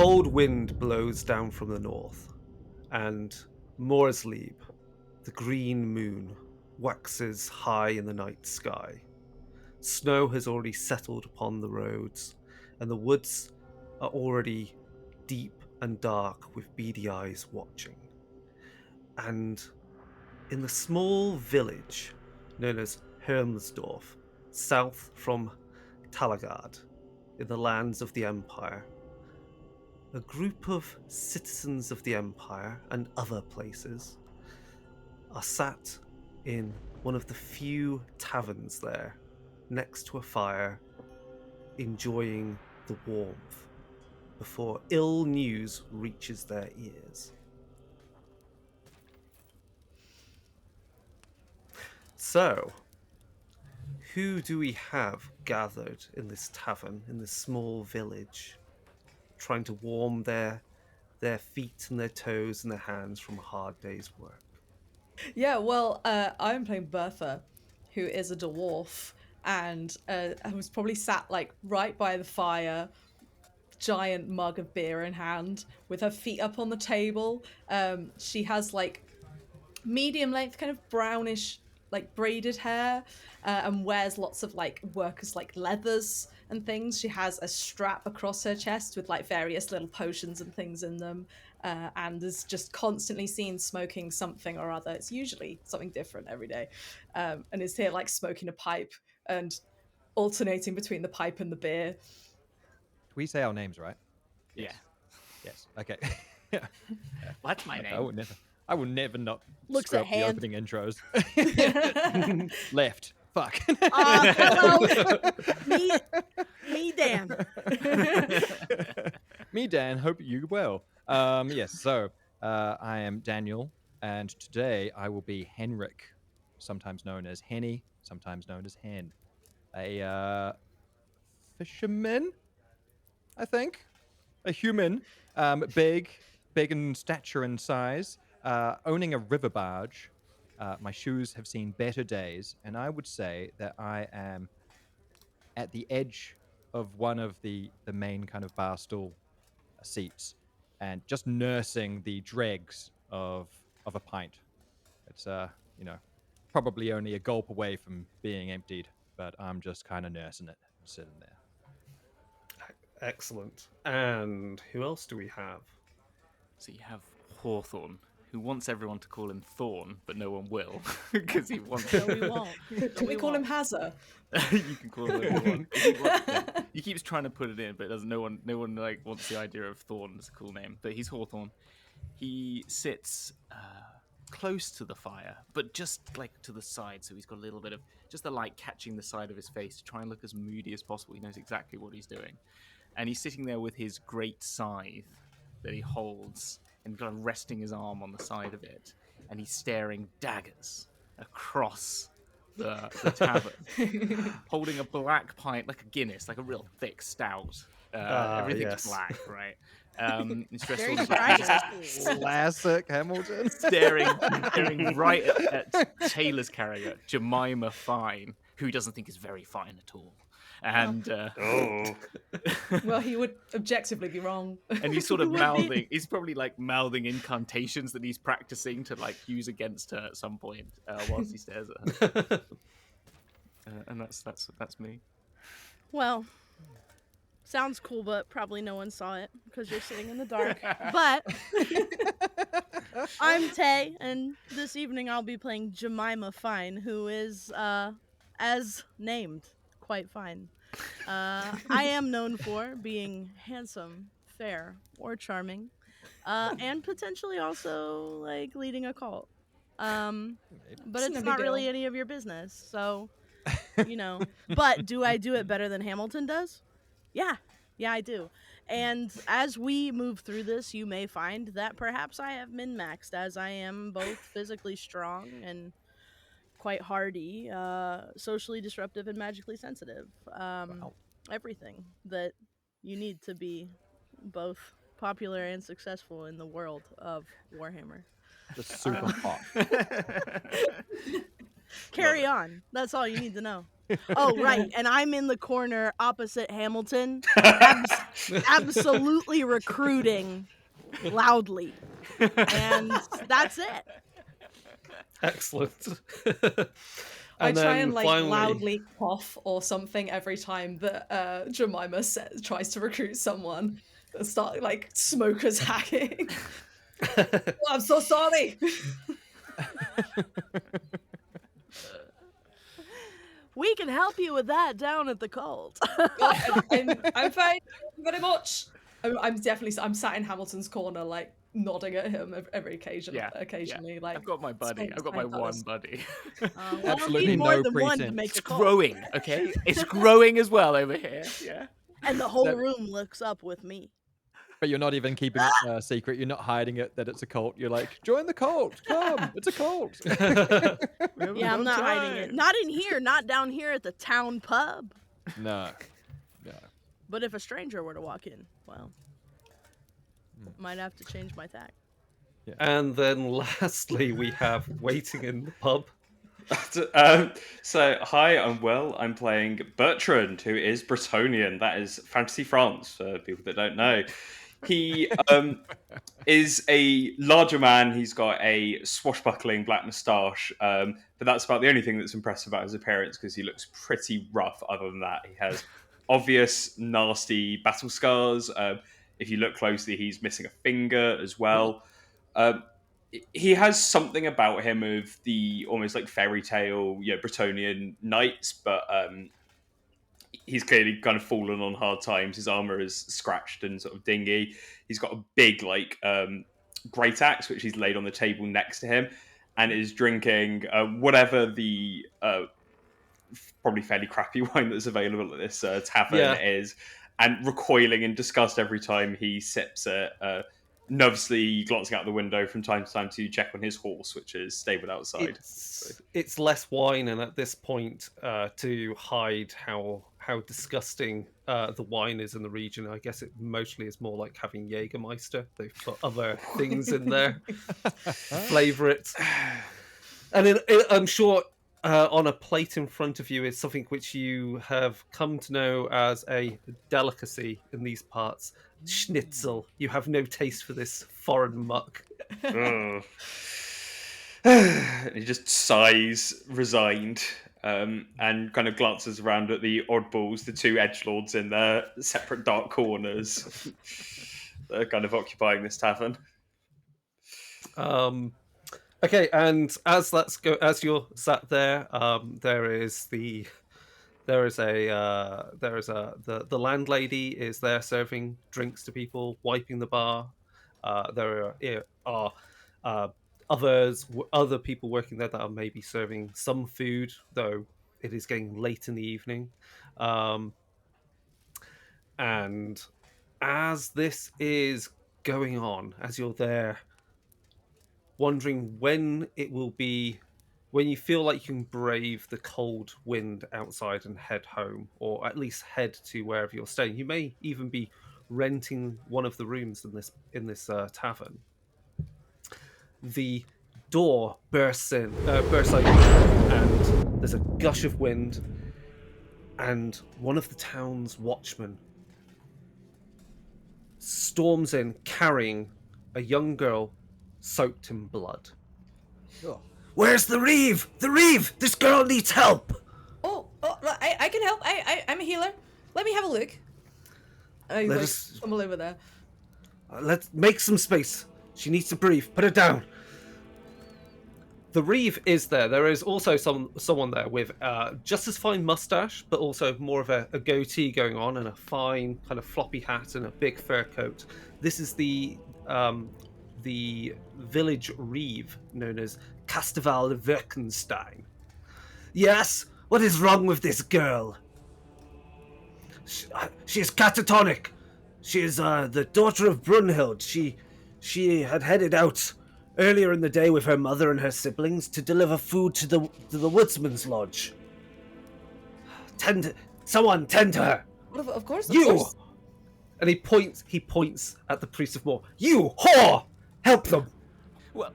cold wind blows down from the north, and Reave, the green moon, waxes high in the night sky. Snow has already settled upon the roads, and the woods are already deep and dark with beady eyes watching. And in the small village known as Hermsdorf, south from Talagard, in the lands of the Empire, a group of citizens of the Empire and other places are sat in one of the few taverns there, next to a fire, enjoying the warmth before ill news reaches their ears. So, who do we have gathered in this tavern, in this small village, trying to warm their feet and their toes and their hands from a hard day's work? Yeah, well, I'm playing Bertha, who is a dwarf, and I was probably sat like right by the fire, giant mug of beer in hand, with her feet up on the table. She has like medium length, kind of brownish, like braided hair, and wears lots of like workers like leathers and things. She has a strap across her chest with like various little potions and things in them, and is just constantly seen smoking something or other. It's usually something different every day, and is here like smoking a pipe and alternating between the pipe and the beer. We say our names, right? Yeah. Yes. Okay. What's my name? I will never not Looks screw at up the hand. opening intros. Left. Fuck. Hello. Me, Dan. Me, Dan. Hope you well. Yes. So I am Daniel, and today I will be Henrik, sometimes known as Henny, sometimes known as Hen, a fisherman, I think, a human, big in stature and size, owning a river barge. My shoes have seen better days, and I would say that I am at the edge of one of the main kind of bar stool seats, and just nursing the dregs of a pint. It's probably only a gulp away from being emptied, but I'm just kind of nursing it, sitting there. Excellent. And who else do we have? So you have Hawthorne, who wants everyone to call him Thorn, but no one will, because he wants. No, we won't. Can we call him Hazza? You can call him whatever you want. He keeps trying to put it in, but it doesn't. No one like wants the idea of Thorn as a cool name. But he's Hawthorne. He sits close to the fire, but just like to the side, so he's got a little bit of just the light catching the side of his face to try and look as moody as possible. He knows exactly what he's doing, and he's sitting there with his great scythe that he holds and kind of resting his arm on the side of it, and he's staring daggers across the tavern, holding a black pint, like a Guinness, like a real thick stout. Everything's black, right? He's dressed Very all Classic Hamilton. staring right at Taylor's character, Jemima Fine, who he doesn't think is very fine at all. And Well, he would objectively be wrong. and he's sort of mouthing. He's probably like mouthing incantations that he's practicing to like use against her at some point whilst he stares at her. And that's me. Well, sounds cool, but probably no one saw it because you're sitting in the dark. But I'm Tay, and this evening I'll be playing Jemima Fine, who is, as named, quite fine. I am known for being handsome, fair, or charming, and potentially also like leading a cult. But it's not really any of your business, so But do I do it better than Hamilton does? Yeah, I do. And as we move through this, you may find that perhaps I have min-maxed, as I am both physically strong and quite hardy, socially disruptive, and magically sensitive. Wow. Everything that you need to be both popular and successful in the world of Warhammer. Just super hot. Carry on. That's all you need to know. Oh, right. And I'm in the corner opposite Hamilton, absolutely recruiting loudly. And that's it. Excellent. I try then and like finally, loudly cough or something every time that Jemima tries to recruit someone. And start like smokers hacking. Oh, I'm so sorry. We can help you with that down at the cult. Oh, I'm fine. Thank you very much. I'm sat in Hamilton's corner, like nodding at him every occasionally. Like I've got my buddy. I've got my one buddy. Well, Absolutely need more no than one to pretense. make a It's cult. growing, okay? It's growing as well over here. Yeah. And the whole That- room looks up with me. But you're not even keeping it a secret. You're not hiding it that it's a cult. You're like, join the cult. Come, it's a cult. Yeah, I'm not hiding it. Not in here, not down here at the town pub. No. But if a stranger were to walk in, well, might have to change my tack. and then lastly, we have waiting in the pub. So, hi, I'm Will. I'm playing Bertrand, who is Bretonian. That is Fantasy France, for people that don't know. He is a larger man. He's got a swashbuckling black moustache, but that's about the only thing that's impressive about his appearance, because he looks pretty rough. Other than that, he has obvious, nasty battle scars. If you look closely, he's missing a finger as well. He has something about him of the almost like fairy tale, Bretonian knights, but he's clearly kind of fallen on hard times. His armor is scratched and sort of dingy. He's got a big great axe, which he's laid on the table next to him, and is drinking whatever the probably fairly crappy wine that's available at this tavern is, and recoiling in disgust every time he sips it. Nervously glancing out the window from time to time to check on his horse, which is stabled outside. It's less wine, and at this point, to hide how disgusting the wine is in the region, I guess it mostly is more like having Jägermeister. They've put other things in there to flavour it. And I'm sure on a plate in front of you is something which you have come to know as a delicacy in these parts. Schnitzel. You have no taste for this foreign muck. He just sighs, resigned, and kind of glances around at the oddballs, the two edgelords in their separate dark corners. They're kind of occupying this tavern. Okay, and as you're sat there, the landlady is there serving drinks to people, wiping the bar. There are other people working there that are maybe serving some food, though it is getting late in the evening. And as this is going on, as you're there, wondering when it will be, when you feel like you can brave the cold wind outside and head home, or at least head to wherever you're staying. You may even be renting one of the rooms in this tavern. The door bursts open, and there's a gush of wind, and one of the town's watchmen storms in carrying a young girl soaked in blood. Oh. Where's the Reeve? The Reeve! This girl needs help! Oh, I can help. I'm a healer. Let me have a look. I stumble over there. Let's make some space. She needs to breathe. Put her down. The Reeve is there. There is also someone there with just as fine mustache, but also more of a goatee going on, and a fine kind of floppy hat and a big fur coat. This is the village Reeve, known as Casteval Verkenstein. Yes? What is wrong with this girl? She is catatonic. She is the daughter of Brunhild. She had headed out earlier in the day with her mother and her siblings to deliver food to the woodsman's lodge. Someone tend to her. Of course. You! And he points at the priest of Moor. You whore! Help them! Well,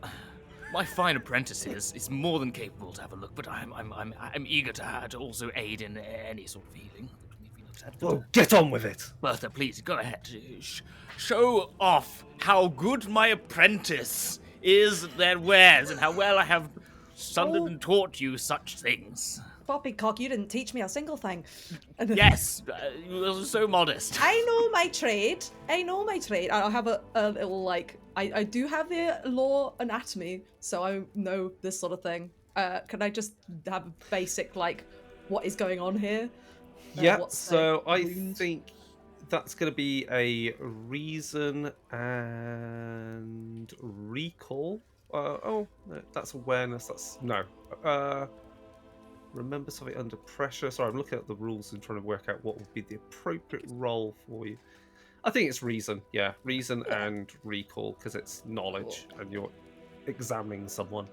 My fine apprentice is more than capable to have a look, but I'm eager to also aid in any sort of healing that may be looked at. But, Well, get on with it. Bertha, please go ahead. Show off how good my apprentice is at their wares and how well I have sundered and taught you such things. Poppycock, you didn't teach me a single thing. Yes, you were so modest. I know my trade. I have a little, like, I do have the law anatomy, so I know this sort of thing. Can I just have a basic, like, what is going on here? Yeah, what's so the I wound? think that's going to be a reason and recall. No, that's awareness. That's no. Remember something under pressure. Sorry, I'm looking at the rules and trying to work out what would be the appropriate role for you. I think it's reason. Yeah, reason and recall because it's knowledge and you're examining someone.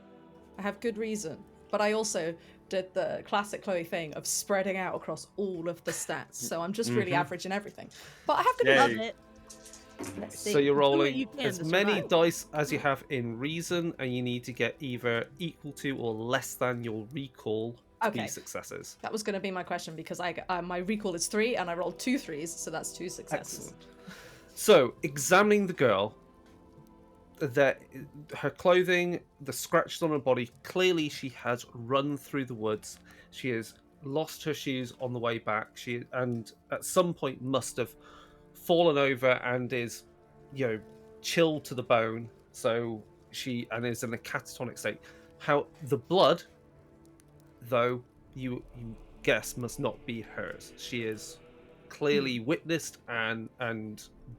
I have good reason, but I also did the classic Chloe thing of spreading out across all of the stats, so I'm just really average in everything. But I have good Yeah, Love reason. it. Let's see. So you're Do what rolling you can as to many survive. dice as you have in reason, and you need to get either equal to or less than your recall to be Okay. successes. That was going to be my question because my recall is 3 and I rolled 2 3s, so that's 2 successes. Excellent. So, examining the girl, that her clothing, the scratches on her body, clearly she has run through the woods. She has lost her shoes on the way back. And at some point must have fallen over and is, chilled to the bone. So she is in a catatonic state. How the blood, though, you guess must not be hers. She is clearly witnessed and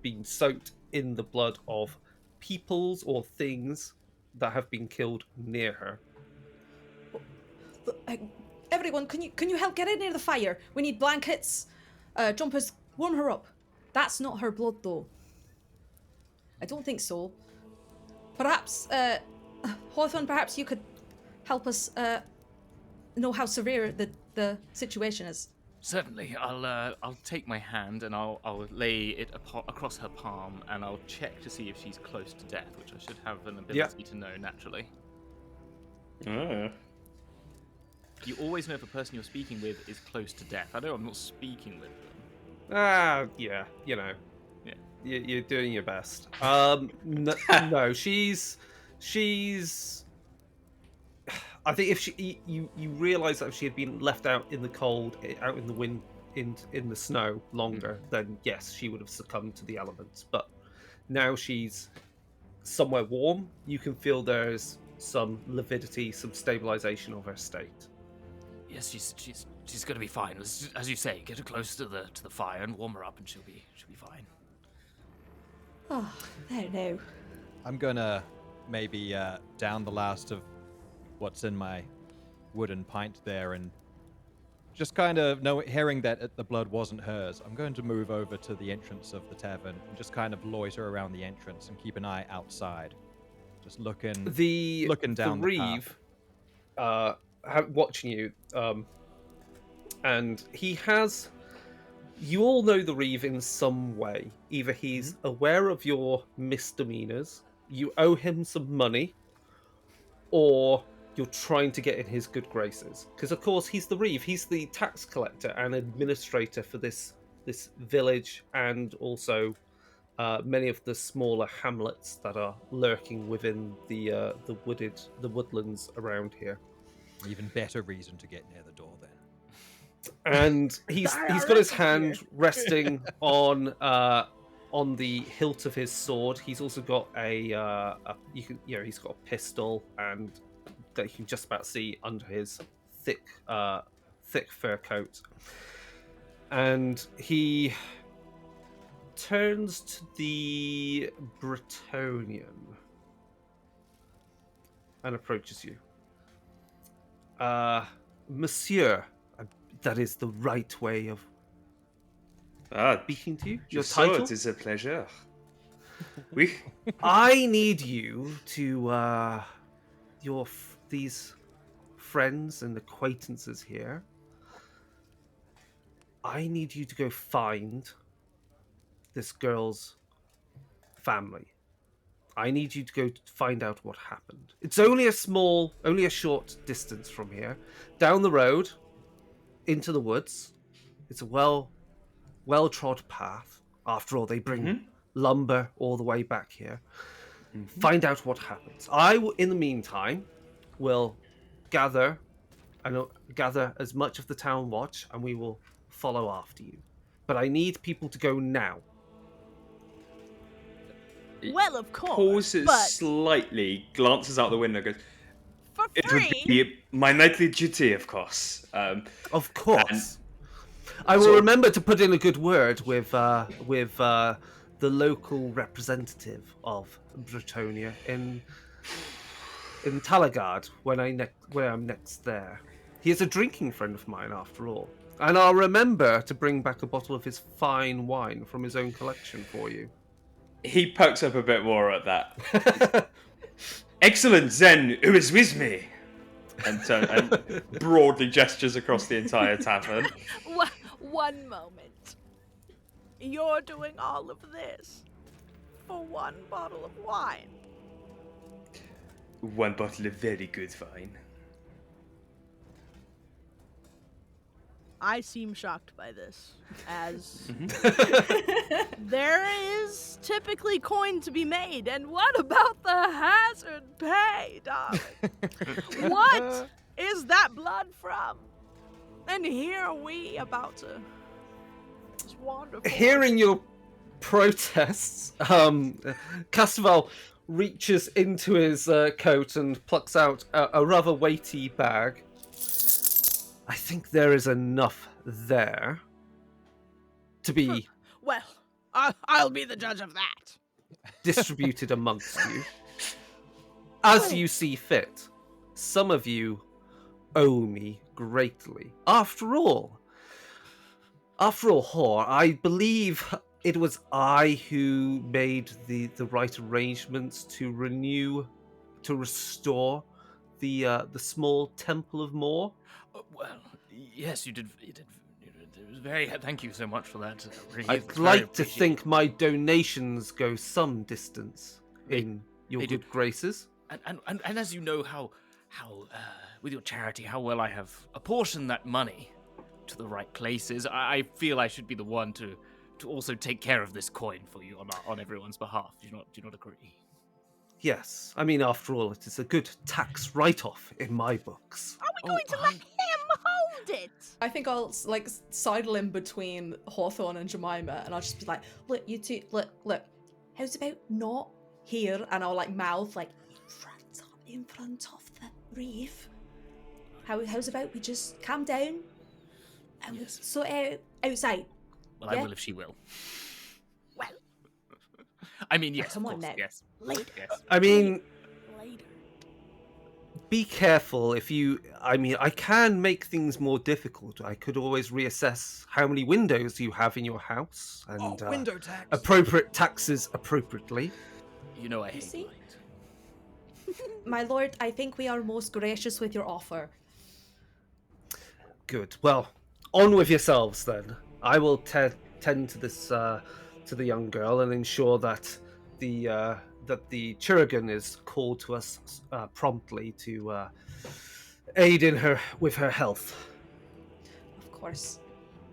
been soaked in the blood of peoples or things that have been killed near her. Everyone, can you help get in near the fire? We need blankets, jumpers, warm her up. That's not her blood, though. I don't think so. Perhaps, Hawthorne, perhaps you could help us know how severe the situation is. Certainly, I'll take my hand and I'll lay it across her palm and I'll check to see if she's close to death, which I should have an ability to know naturally. Oh. You always know if a person you're speaking with is close to death. I know I'm not speaking with them. Yeah, Yeah. You're doing your best. No, she's. I think if you realize that if she had been left out in the cold, out in the wind, in the snow longer, then yes, she would have succumbed to the elements. But now she's somewhere warm. You can feel there's some lividity, some stabilization of her state. Yes, she's gonna be fine. As you say, get her close to the fire and warm her up, and she'll be fine. Oh, I don't know. I'm gonna maybe down the last of what's in my wooden pint there, and just kind of hearing that the blood wasn't hers, I'm going to move over to the entrance of the tavern and just kind of loiter around the entrance and keep an eye outside, just looking down the Reeve, path. watching you, and he has. You all know the Reeve in some way. Either he's aware of your misdemeanors, you owe him some money, or you're trying to get in his good graces. Because of course he's the Reeve. He's the tax collector and administrator for this village, and also many of the smaller hamlets that are lurking within the woodlands around here. Even better reason to get near the door then. And he's got his hand resting on the hilt of his sword. He's also got he's got a pistol, and that you can just about see under his thick fur coat. And he turns to the Bretonnian and approaches you. Monsieur, that is the right way of speaking to you. Your title? It is a pleasure. Oui. I need you to these friends and acquaintances here. I need you to go find this girl's family. I need you to go find out what happened. It's only a short distance from here, down the road, into the woods. It's a well-trod path. After all, they bring lumber all the way back here. Find out what happens. In the meantime, will gather as much of the town watch, and we will follow after you. But I need people to go now. Well, of course. Pauses but slightly, glances out the window, goes, for "It would free. be my nightly duty, of course." Of course. I will remember to put in a good word with the local representative of Bretonia in Talagard when I'm next there. He is a drinking friend of mine, after all. And I'll remember to bring back a bottle of his fine wine from his own collection for you. He pokes up a bit more at that. "Excellent, then, who is with me?" And broadly gestures across the entire tavern. One moment. You're doing all of this for one bottle of wine. One bottle of very good wine. I seem shocked by this, as there is typically coin to be made, and what about the hazard pay, darling? What is that blood from? And here are we about to... It's wonderful. Hearing your protests, Castaval reaches into his coat and plucks out a rather weighty bag. I think there is enough there to be Well, I'll be the judge of that. distributed amongst you as you see fit. Some of you owe me greatly. After all, Hor, I believe it was I who made the right arrangements to restore the small temple of Moor. Well, yes, you did. It was very. Thank you so much for that. Reeve. I'd It's very like to appreciated. think my donations go some distance in your they do. good graces. And as you know how with your charity how well I have apportioned that money to the right places, I feel I should be the one to also take care of this coin for you on everyone's behalf. Do you not agree? Yes, I mean, after all, it is a good tax write-off in my books. Are we going to let him hold it? I think I'll sidle in between Hawthorne and Jemima, and I'll just be like, "Look, you two, look. How's about not here?" And I'll mouth in front of the reef. How's about we just calm down and we'll sort it out outside? Well, Yeah? I will if she will. Well, I mean, yes, Come of on course, now. yes. later. Yes. I mean, Later. be careful I can make things more difficult. I could always reassess how many windows you have in your house and window tax. appropriate taxes appropriately. You know I hate see? light. My lord, I think we are most gracious with your offer. Good. Well, on with yourselves then. I will tend to this to the young girl and ensure that the Chirurgeon is called to us promptly to aid in her with her health. Of course.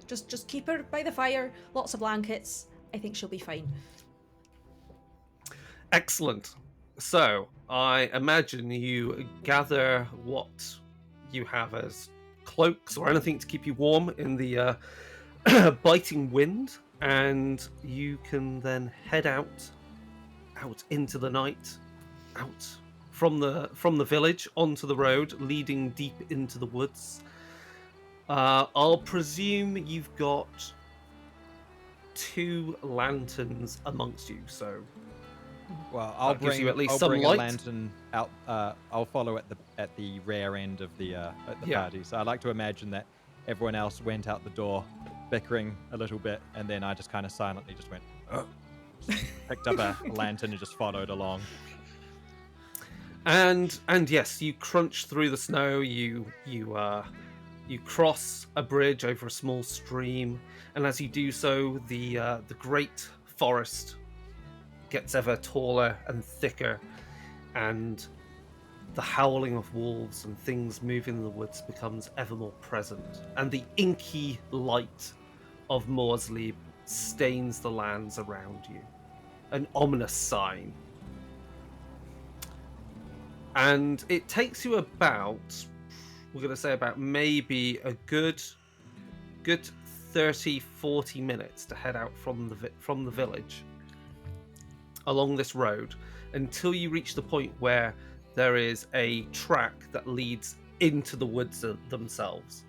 Just keep her by the fire, lots of blankets. I think she'll be fine. Excellent. So, I imagine you gather what you have as cloaks or anything to keep you warm in the biting wind, and you can then head out into the night, out from the village onto the road, leading deep into the woods. I'll presume you've got 2 lanterns amongst you, so Well, I'll that gives bring you at least I'll some bring light. a lantern out. I'll follow at the rear end of the Yeah. party. So I like to imagine that everyone else went out the door, bickering a little bit, and then I just kind of silently just went, picked up a lantern and just followed along. And yes, you crunch through the snow. You cross a bridge over a small stream, and as you do so, the great forest gets ever taller and thicker, and the howling of wolves and things moving in the woods becomes ever more present, and the inky light of Morsley stains the lands around you, an ominous sign. And it takes you about, we're going to say about maybe a good 30-40 minutes to head out from the village along this road until you reach the point where there is a track that leads into the woods themselves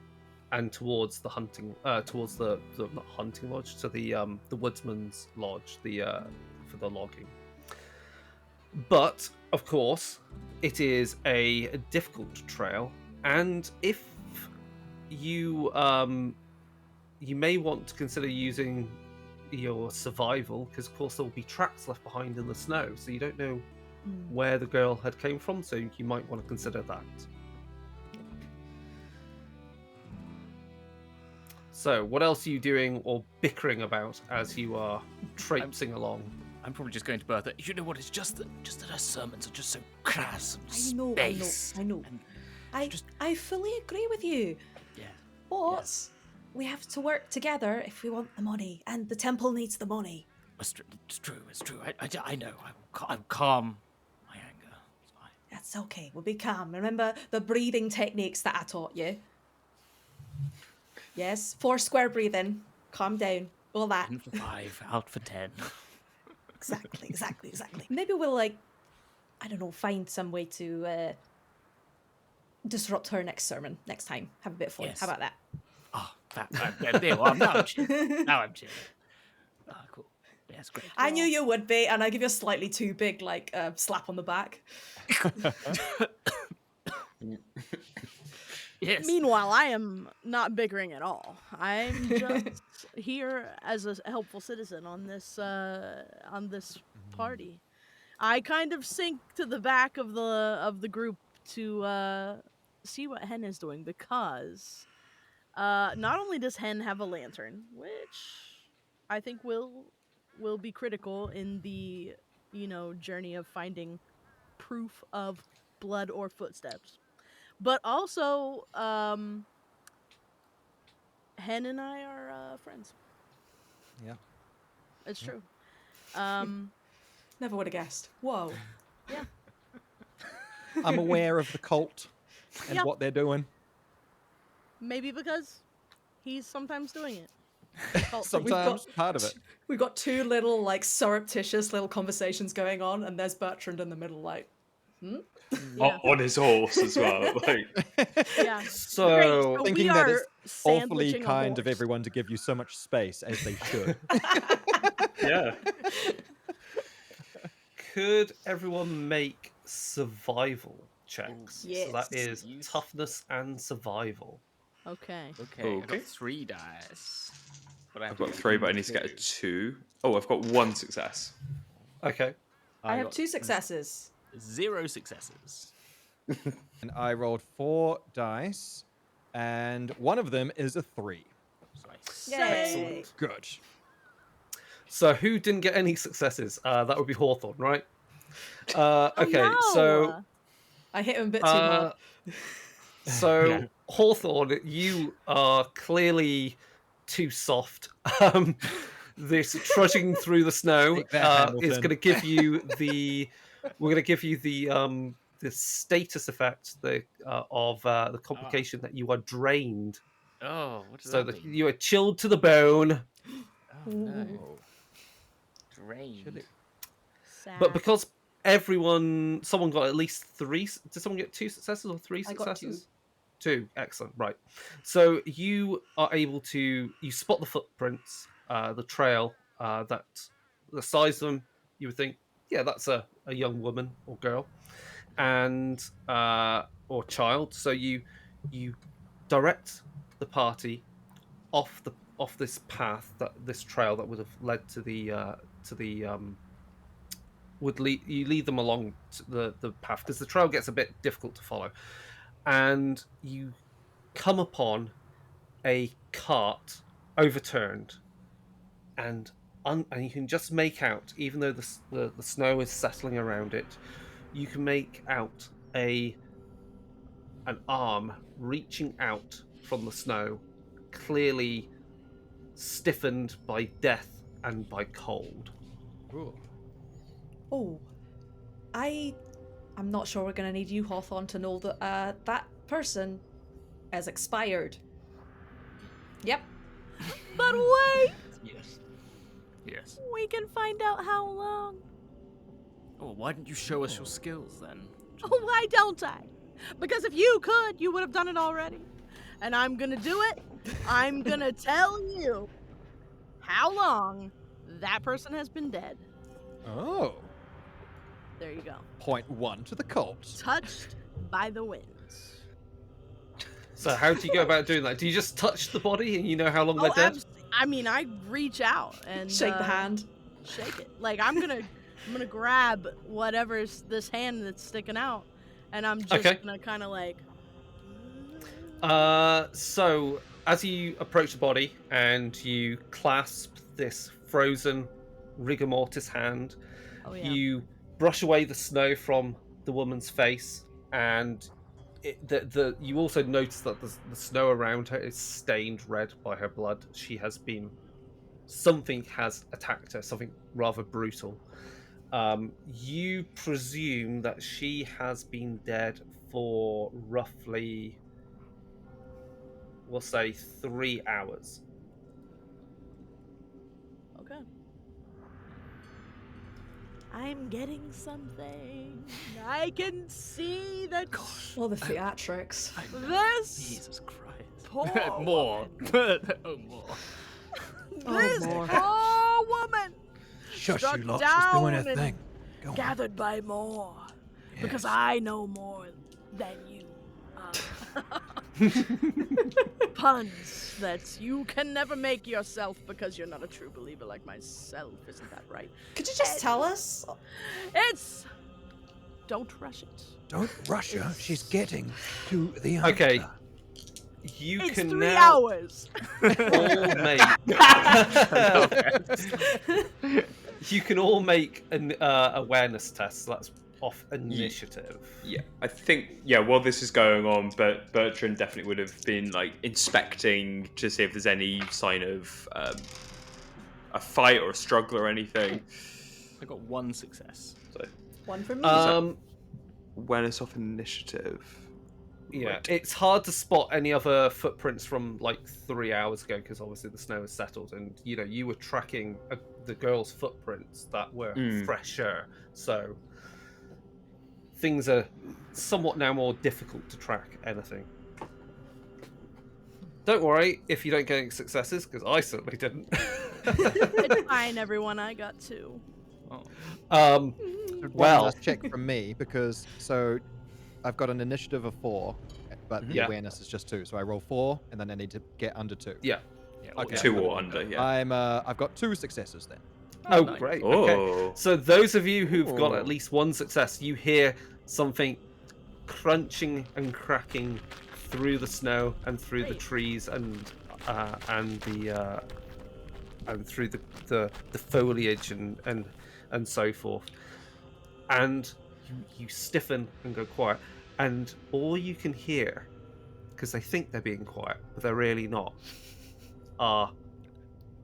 and towards the hunting, towards the not hunting lodge, to the woodsman's lodge, for the logging. But of course, it is a difficult trail, and if you you may want to consider using your survival, because of course there will be tracks left behind in the snow, so you don't know where the girl had came from, so you might want to consider that. So what else are you doing or bickering about as you are traipsing along? I'm probably just going to Bertha. You know what? It's just that her sermons are just so crass and I know. And I fully agree with you. yeah. But Yes. we have to work together if we want the money, and the temple needs the money. It's true. I know. I'm calm. My anger. It's fine. That's okay. We'll be calm. Remember the breathing techniques that I taught you? Yes, 4 square breathing. Calm down. All that. In for 5, out for 10. Exactly. Maybe we'll, I don't know, find some way to disrupt her next sermon next time. Have a bit of fun. Yes. How about that? Oh, now I'm chilling. Now I'm chilling. Ah, cool. Yes, great. I knew you would be, and I give you a slightly too big, slap on the back. Yes. Meanwhile, I am not bickering at all. I'm just here as a helpful citizen on this party. I kind of sink to the back of the group to see what Hen is doing, because not only does Hen have a lantern, which I think will be critical in the journey of finding proof of blood or footsteps. But also, Hen and I are friends. Yeah. It's true. Never would have guessed. Whoa. Yeah. I'm aware of the cult and Yep. what they're doing. Maybe because he's sometimes doing it. Sometimes part of it. We've got 2 little, surreptitious little conversations going on, and there's Bertrand in the middle, Yeah. On his horse as well. Yeah. So, Great. Thinking we that are it's awfully sandwiching a kind of horse. everyone to give you so much space, as they should. Yeah. could everyone make survival checks? Yes. So that is Yes. toughness and survival. Okay. Okay, I've Okay. got 3 dice. But I've got 3, but I need to get a 2. Oh, I've got 1 success. Okay. I have got 2 successes. 0 successes. And I rolled 4 dice, and one of them is a 3. Nice. Yay. Excellent. Good. So who didn't get any successes? That would be Hawthorne, right? Okay, Oh, no. so I hit him a bit too hard. So Hawthorne, you are clearly too soft. This trudging through the snow Take that, is Hamilton. going to give you we're going to give you the status effect of the complication that you are drained, Oh, what does so that that mean? you are chilled to the bone. Oh, no. Drained. Sad. But because someone got at least 3. Did someone get 2 successes or 3 I got successes? 2. Excellent. Right. So you are able to spot the footprints, the trail. That the size of them, you would think, yeah, that's a young woman or girl, and or child. So you direct the party off this path, this trail that would have led to the you lead them along the path, because the trail gets a bit difficult to follow, and you come upon a cart overturned, and and you can just make out, even though the snow is settling around it, you can make out an arm reaching out from the snow, clearly stiffened by death and by cold. Ooh. Oh, I'm not sure we're gonna need you, Hawthorne, to know that that person has expired. Yep. But wait, Yes. Yes. we can find out how long. Oh, why didn't you show us your skills then? Oh, why don't I? Because if you could, you would have done it already. And I'm gonna do it. I'm gonna tell you how long that person has been dead. Oh. There you go. Point 1 to the cult. Touched by the winds. So how do you go about doing that? Do you just touch the body and you know how long they're dead? I mean, I reach out and Shake the hand. Shake it. Like I'm gonna grab whatever's this hand that's sticking out, and I'm just gonna kind of like. So as you approach the body and you clasp this frozen rigor mortis hand, you brush away the snow from the woman's face, and you also notice that the snow around her is stained red by her blood. Something has attacked her, something rather brutal. You presume that she has been dead for roughly, we'll say, 3 hours. Okay. I'm getting something. I can see that. Well, the theatrics. This Jesus Christ. poor More. Oh, more. This more. poor woman Shush, struck you lot. down She's doing her and thing. Go on. gathered by more. Because Yes. I know more than you. Puns that you can never make yourself because you're not a true believer like myself. Isn't that right? Could you just tell us? It's. Don't rush it. Don't rush her. She's getting to the answer. Okay. You It's can 3 now hours. all make. You can all make an awareness test. So that's off initiative. Yeah, I think, while this is going on, Bertrand definitely would have been like inspecting to see if there's any sign of a fight or a struggle or anything. I got 1 success. So One for me. awareness off initiative. Yeah, Right. it's hard to spot any other footprints from like 3 hours ago because obviously the snow has settled, and you were tracking the girl's footprints that were fresher, so things are somewhat now more difficult to track anything. Don't worry if you don't get any successes, because I certainly didn't. It's fine, everyone. I got 2. Oh. One Well. last check from me, because I've got an initiative of 4, but the Yeah. awareness is just 2. So I roll 4, and then I need to get under 2. Yeah. Okay. 2 or under, yeah. I've got 2 successes then. Oh, nice. great. Oh. Okay. So those of you who've got Oh. at least 1 success, you hear something crunching and cracking through the snow and through the Great. trees and through the foliage and so forth. And you stiffen and go quiet, and all you can hear, because they think they're being quiet, but they're really not, are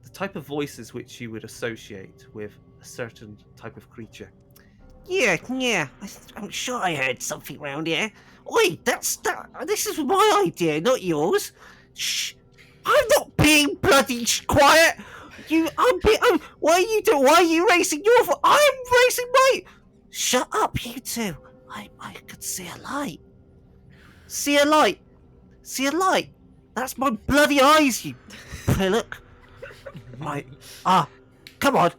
the type of voices which you would associate with a certain type of creature. Yeah, I'm sure I heard something round here. Oi, this is my idea, not yours. Shh, I'm not being bloody quiet. Why are you racing your foot? I'm racing mine. Shut up, you two. I could see a light. See a light? See a light? That's my bloody eyes, you pillock. Right. Come on.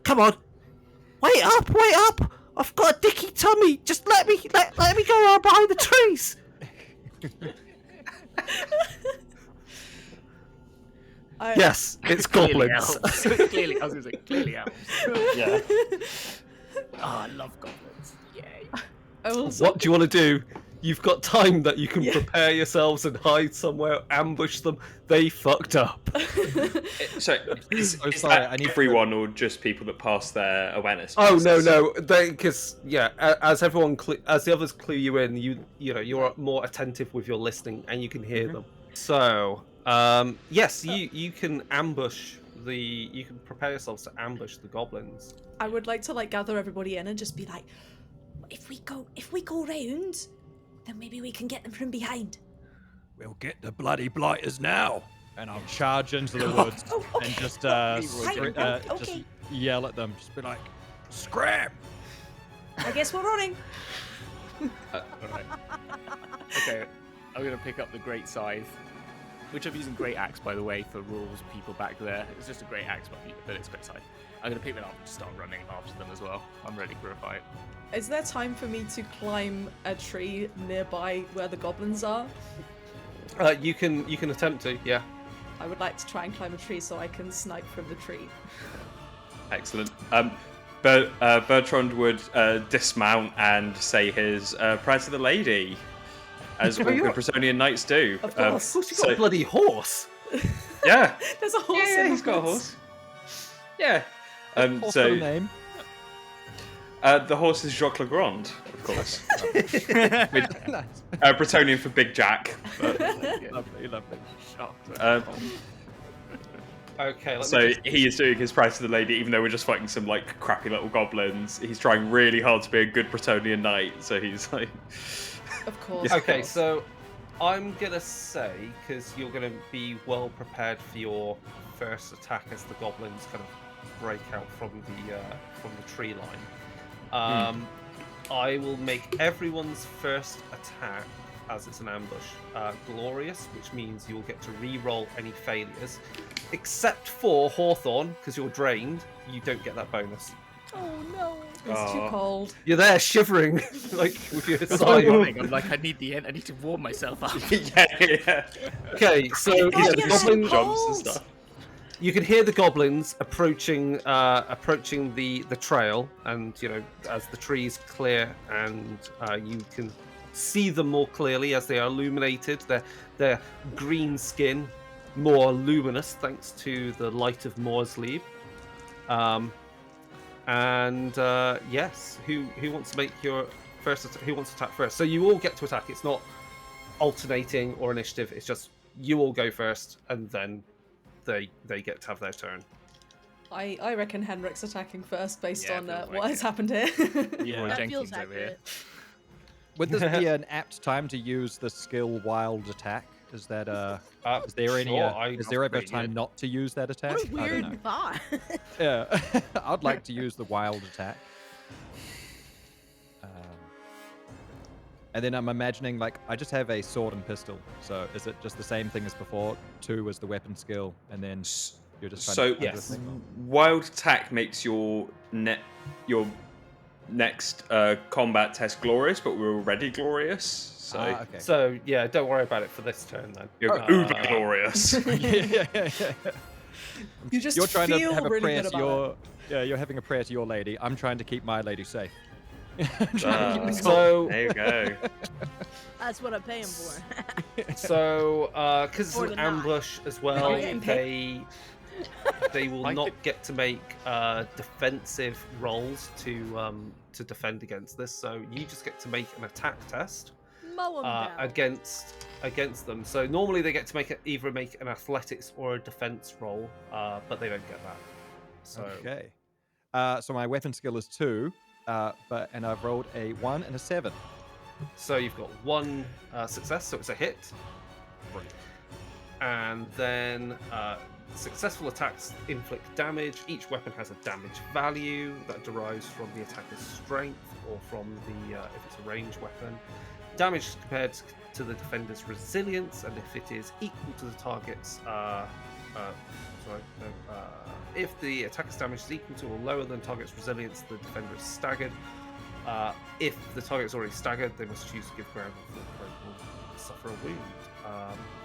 Wait up. I've got a dicky tummy. Just let me go around behind the trees. Yes, it's Clearly goblins. elves. Clearly, I was going to say, clearly elves. Yeah. Oh, I love goblins. Yay. I also, What do you want to do? You've got time that you can prepare yourselves and hide somewhere, ambush them. They fucked up. So is sorry, that I need everyone or just people that pass their awareness? Oh passes? no, because as everyone as the others clue you in, you're more attentive with your listening and you can hear them. So yes, you can ambush you can prepare yourselves to ambush the goblins. I would like to gather everybody in and just be like, if we go round, then maybe we can get them from behind. We'll get the bloody blighters now. And I'll charge into the woods and just yell at them. Just be like, scram! I guess we're running. All right. Okay, I'm gonna pick up the great scythe, which I'm using great axe, by the way, for rules people back there. It's just a great axe, but it's great scythe. I'm gonna pick it up and start running after them as well. I'm ready for a fight. Is there time for me to climb a tree nearby where the goblins are? You can attempt to, yeah. I would like to try and climb a tree so I can snipe from the tree. Excellent. Bertrand would dismount and say his prayer to the lady, as all good Brazonian knights do. Of course. You've got a bloody horse. Yeah. There's a horse in the he's got a woods. horse. Yeah. What's the name? The horse is Jacques Legrand, of course. Bretonian for Big Jack. But, Lovely. Okay. So he is doing his prayer to the lady, even though we're just fighting some crappy little goblins. He's trying really hard to be a good Bretonian knight. So he's like, Of course. Okay, so I'm gonna say, because you're gonna be well prepared for your first attack as the goblins kind of break out from the tree line. I will make everyone's first attack, as it's an ambush, glorious, which means you'll get to re-roll any failures, except for Hawthorne, because you're drained. You don't get that bonus. Oh no, it's too cold. You're there shivering, with your I'm side. like, I need to warm myself up. yeah. Okay, so the goblin jumps and stuff. You can hear the goblins approaching the trail, and as the trees clear, and you can see them more clearly as they are illuminated. Their green skin more luminous thanks to the light of Moore's-Leave. Yes, who wants to make your first? Who wants to attack first? So you all get to attack. It's not alternating or initiative. It's just you all go first, and then they get to have their turn. I reckon Henrik's attacking first based on feels what like has it. happened here. Yeah, That Jenkins feels over here. accurate. Would this be an apt time to use the skill Wild Attack? Is that is there any? Sure, Is there ever a pretty time good. not to use that attack? What a I don't know. weird thought. Yeah, I'd like to use the Wild Attack. And then I'm imagining, I just have a sword and pistol. So is it just the same thing as before? 2 is the weapon skill, and then you're just trying So to... yes. Wild Attack makes your next combat test glorious, but we're already glorious. So okay. So yeah, don't worry about it for this turn then. you're uber glorious. yeah. You just You're trying to feel have a really prayer good to about your... Yeah, you're having a prayer to your lady. I'm trying to keep my lady safe. So there you go. That's what I pay him for. So, because it's Or an the knot. ambush as well, Oh, yeah. they will not get to make defensive rolls to defend against this. So you just get to make an attack test Mow him down. against them. So normally they get to either make an athletics or a defense roll, but they don't get that. So Okay. So my weapon skill is 2, and I've rolled a 1 and a 7. So you've got 1 success, so it's a hit. And then successful attacks inflict damage. Each weapon has a damage value that derives from the attacker's strength or from the if it's a ranged weapon. Damage is compared to the defender's resilience, and if it is equal to the target's if the attacker's damage is equal to or lower than target's resilience, the defender is staggered. If the target is already staggered, they must choose to give ground before the suffer a wound.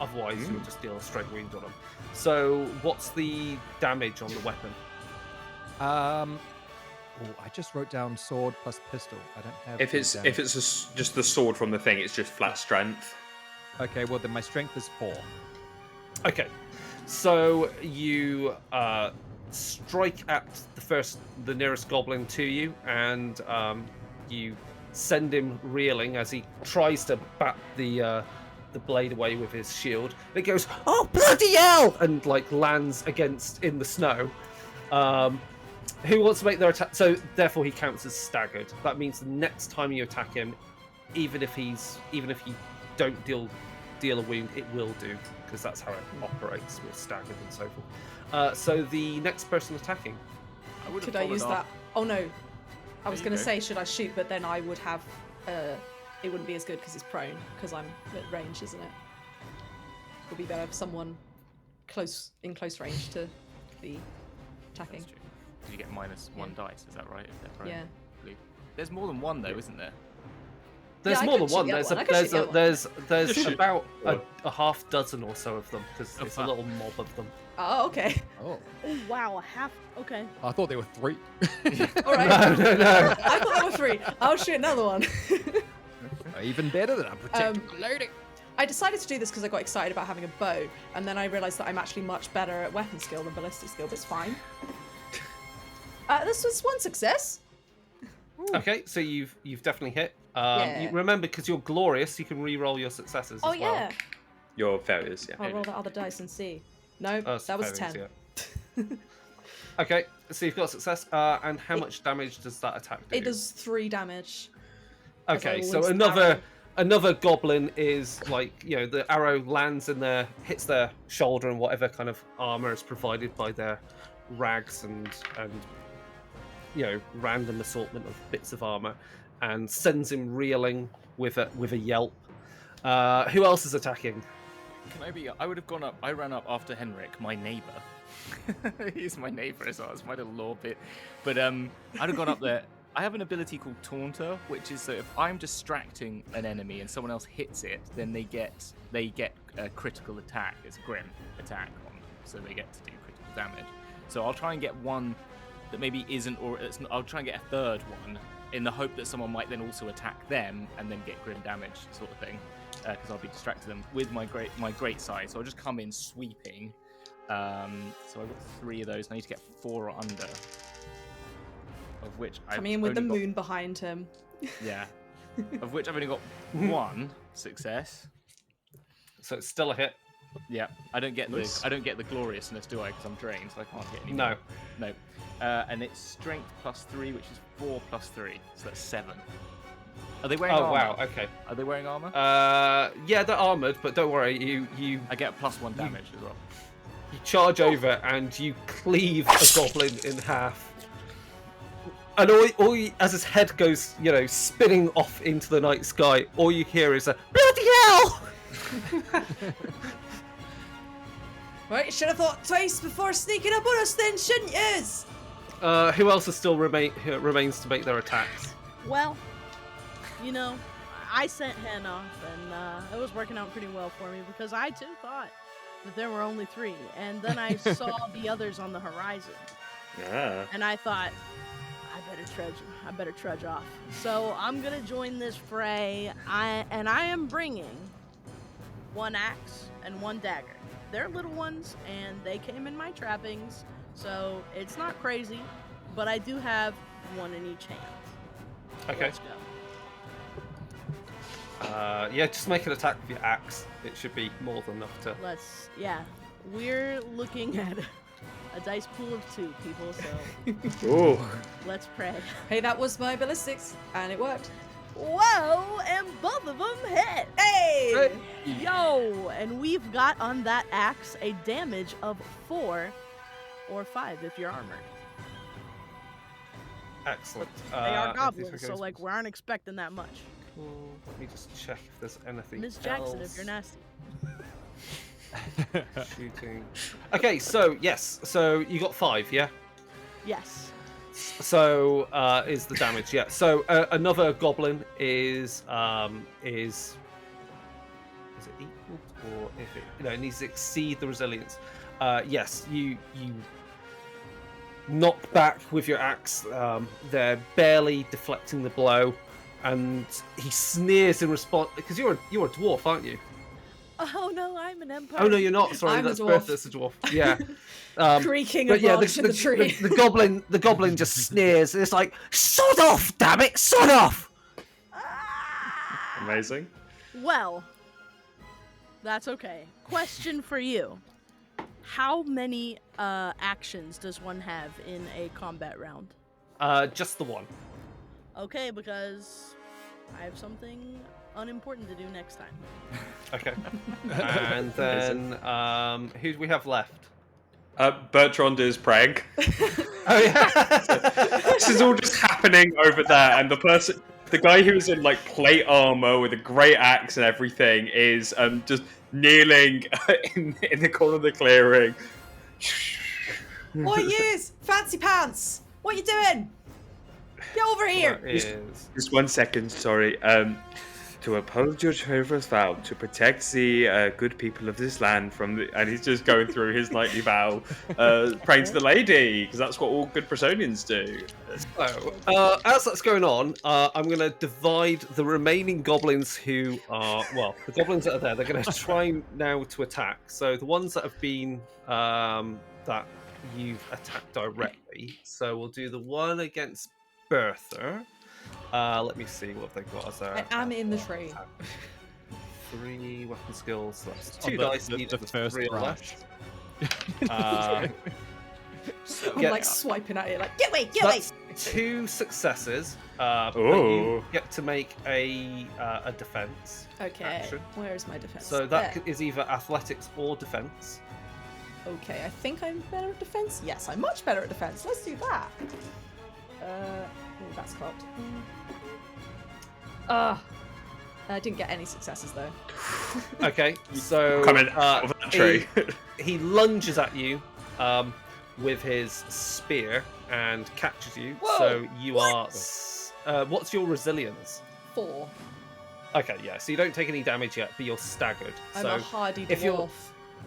Otherwise, you'll just deal a straight wound on them. So, what's the damage on the weapon? Oh, I just wrote down sword plus pistol. I don't have. If the it's damage. just the sword from the thing, it's just flat strength. Okay, well then my strength is 4. Okay, so you strike at the nearest goblin to you, and you send him reeling as he tries to bat the blade away with his shield. It goes, "Oh bloody hell!" and like lands in the snow. Who wants to make their attack? So therefore, he counts as staggered. That means the next time you attack him, even if you don't deal a wound, it will do, because that's how it operates with staggered and so forth. So the next person attacking. Could I use that? Oh no, I was you going to go. say, should I shoot? But then I would have. It wouldn't be as good because he's prone. Because I'm at range, isn't it? It would be better if someone in close range to be attacking. That's true. You get -1 dice, is that right? If they're prone? Yeah. There's more than one though, isn't there? There's I more could than one. shoot the There's other one. I could shoot the other there's Just shoot about one. a half dozen or so of them, because Oh, it's a fuck. little mob of them. Oh, okay. Oh, Oh wow, half. Okay. I thought there were 3. All right. No. I thought there were 3. I'll shoot another one. Even better than I'm protecting loading. I decided to do this because I got excited about having a bow, and then I realised that I'm actually much better at weapon skill than ballistic skill, but it's fine. This was one success. Okay, so you've definitely hit. Yeah. You remember, because you're glorious, you can re-roll your successes Oh as well. yeah. Your failures, yeah. I'll roll that other dice and see. No, Oh, that was failures, 10. yeah. Okay, so you've got success. And how much damage does that attack do? It does 3 damage. as Okay, I so always another goblin is like, the arrow lands in hits their shoulder, and whatever kind of armor is provided by their rags and random assortment of bits of armor, and sends him reeling with a yelp. Who else is attacking? Can I be? I would have gone up. I ran up after Henrik, my neighbour. He's my neighbour as well. It's my little law bit. But I'd have gone up there. I have an ability called Taunter, which is so if I'm distracting an enemy and someone else hits it, then they get a critical attack. It's a grim attack on them, so they get to do critical damage. So I'll try and get one that maybe isn't, or I'll try and get a third one in the hope that someone might then also attack them and then get grim damage, sort of thing. Because I'll be distracting them with my great side. So I'll just come in sweeping. So I've got 3 of those. I need to get 4 or under. Of which I've Coming in with the only got- moon behind him. Yeah. Of which I've only got 1 success. So it's still a hit. Yeah. I don't get Nice. the gloriousness, do I? Because I'm drained, so I can't get any. No. more. No. And it's strength +3, which is 4 + 3, so that's 7. Are they wearing Oh armor? wow. Okay. Are they wearing armor? Yeah, they're armored, but don't worry. You I get a +1 damage as well. charge over and you cleave a goblin in half. And as his head goes, spinning off into the night sky, all you hear is a bloody hell! Right, you should have thought twice before sneaking up on us then, shouldn't yous? Who else is still remains to make their attacks? Well, I sent Hen off, and it was working out pretty well for me because I too thought that there were only 3, and then I saw the others on the horizon, Yeah. and I thought, I better trudge off. So I'm gonna join this fray. I am bringing 1 axe and 1 dagger. They're little ones, and they came in my trappings, so it's not crazy. But I do have 1 in each hand. Okay. Let's go. Yeah, just make an attack with your axe. It should be more than enough to. We're looking at a dice pool of 2 people, so Ooh. let's pray. Hey, that was my ballistics, and it worked. Whoa, and both of them hit. Hey! Yo, and we've got on that axe a damage of 4 or 5 if you're armored. Excellent. They are if goblins, this so goes- we aren't expecting that much. Cool. Let me just check if there's anything Miss Jackson, else. if you're nasty. Shooting. Okay, so yes, so you got 5, yeah. Yes. So is the damage, yeah. So another goblin is it equal, or if it needs to exceed the resilience? Yes, you knock back with your axe. They're barely deflecting the blow, and he sneers in response because you're a dwarf, aren't you? Oh no, I'm an empire. Oh no, you're not. Sorry, I'm a that's dwarf. Bertha's a dwarf. Yeah. Creaking But a yeah, branch in the tree. the goblin just sneers, and it's like, "Sod off, damn it, sod off!" Amazing. Well, that's okay. Question for you. How many actions does one have in a combat round? Just the one. Okay, because I have something unimportant to do next time. Okay. And then, who do we have left? Bertrand is praying. Oh yeah. This is all just happening over there, and the guy who's in like plate armor with a great axe and everything, is just kneeling in the corner of the clearing. What use? Fancy pants! What you doing? Get over here! Just 1 second, sorry. To uphold your Traveler's vow to protect the good people of this land from the... And he's just going through his nightly vow, praying to the lady, because that's what all good Bristonians do. So, as that's going on, I'm going to divide the remaining goblins who are... Well, the goblins that are there, they're going to try now to attack. So the ones that have been... that you've attacked directly. So we'll do the one against Bertha. Let me see what they've got as their... I am in the tree. 3 weapon skills. So that's 2 dice. The first 3 rush. I'm like swiping at it, like, get away, get away! That's 2 successes. But you Ooh. get to make a defense. Okay, action. where is my defense? So that There. is either athletics or defense. Okay, I think I'm better at defense. Yes, I'm much better at defense. Let's do that. Oh, that's cocked. I didn't get any successes though. Okay, so Coming out of that tree. he lunges at you with his spear and catches you. Whoa, so you are. What's your resilience? 4. Okay, yeah. So you don't take any damage yet, but you're staggered. I'm so a hardy if you're- dwarf.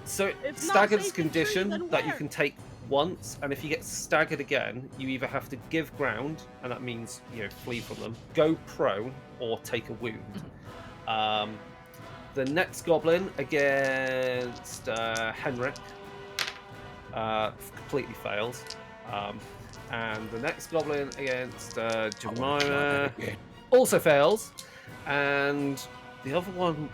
So It's not staggered's safe to tree, condition then that you where? can take once, and if you get staggered again, you either have to give ground, and that means flee from them, go prone, or take a wound. The next goblin against Henrik completely fails, and the next goblin against Jemima also fails, and the other one.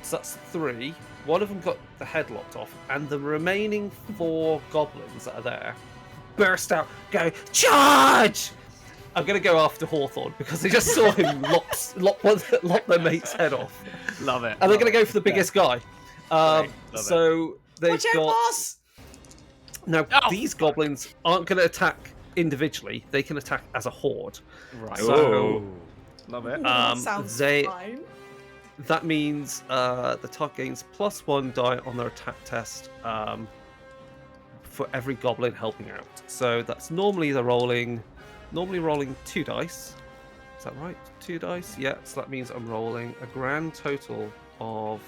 So that's 3. One of them got the head lopped off, and the remaining 4 goblins that are there burst out, go, charge! I'm going to go after Hawthorne because they just saw him lop their mate's head off. Love it. And they're going to go for the biggest guy. Love So they've Watch out, got... boss! Now, these goblins aren't going to attack individually. They can attack as a horde. Right. So Love it. That sounds fine. that means the target gains +1 die on their attack test for every goblin helping out. So that's normally rolling 2 dice. Is that right? 2 dice? Yeah. So that means I'm rolling a grand total of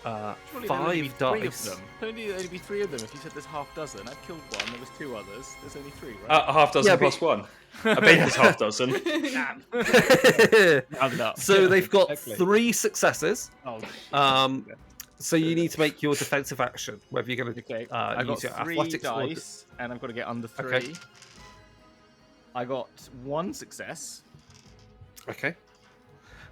Surely there'll only be 5 3 dice. of them. There'll only be 3 of them if you said there's half dozen. I've killed 1, there was 2 others. There's only 3, right? A half dozen Yeah, plus 1. A baker's half dozen. Round it up. So they've got Exactly. 3 successes. Oh, So you need to make your defensive action, whether you're going to okay. I got use your 3 athletics or... dice, and I've got to get under 3. Okay. I got 1 success. Okay.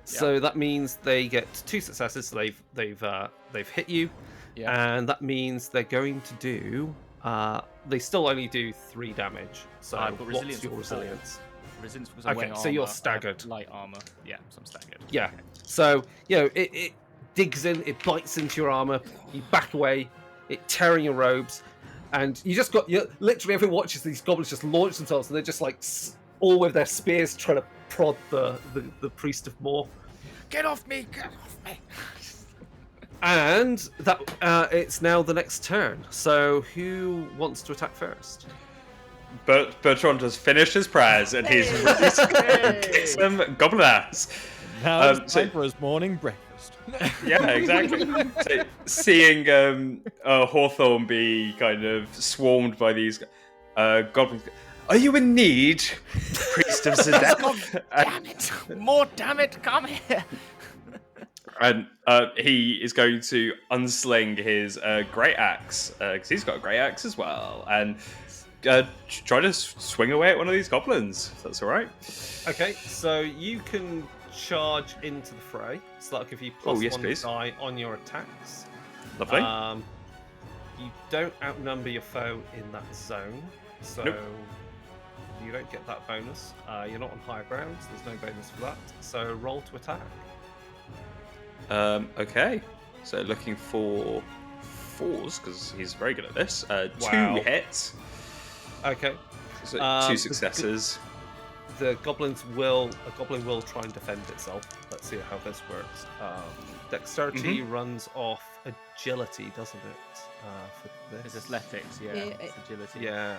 So that means they get 2 successes. So they've hit you, and that means they're going to do. They still only do 3 damage. So I've got what's resilience your of 4. resilience? Resilience because I'm Okay, wearing so you're armor. I have staggered. Light armor. Yeah, so I'm staggered. Yeah. Okay. So it digs in, it bites into your armor. You back away, it tearing your robes, and you just got literally everyone watches these goblins just launch themselves, and they're just like all with their spears trying to prod the priest of Moor. Get off me! Get off me! And that it's now the next turn. So who wants to attack first? Bertrand has finished his prayers and he's ready to kick some goblin ass. Now it's time for his morning breakfast. Yeah, exactly. So, seeing Hawthorne be kind of swarmed by these, goblin. Are you in need, priest of citadel? Damn it! More damn it! Come here. And he is going to unsling his great axe, because he's got a great axe as well, and try to swing away at one of these goblins, if that's all right. Okay, so you can charge into the fray. So that'll give you plus yes, one please. die on your attacks. Lovely. You don't outnumber your foe in that zone, so Nope. you don't get that bonus. You're not on higher ground, so there's no bonus for that. So roll to attack. Okay, so looking for 4s, because he's very good at this. Wow. 2 hits, Okay. so Um, 2 successes. A goblin will try and defend itself. Let's see how this works. Dexterity runs off agility, doesn't it? For It's this. athletics, yeah. Yeah, It's agility. Yeah.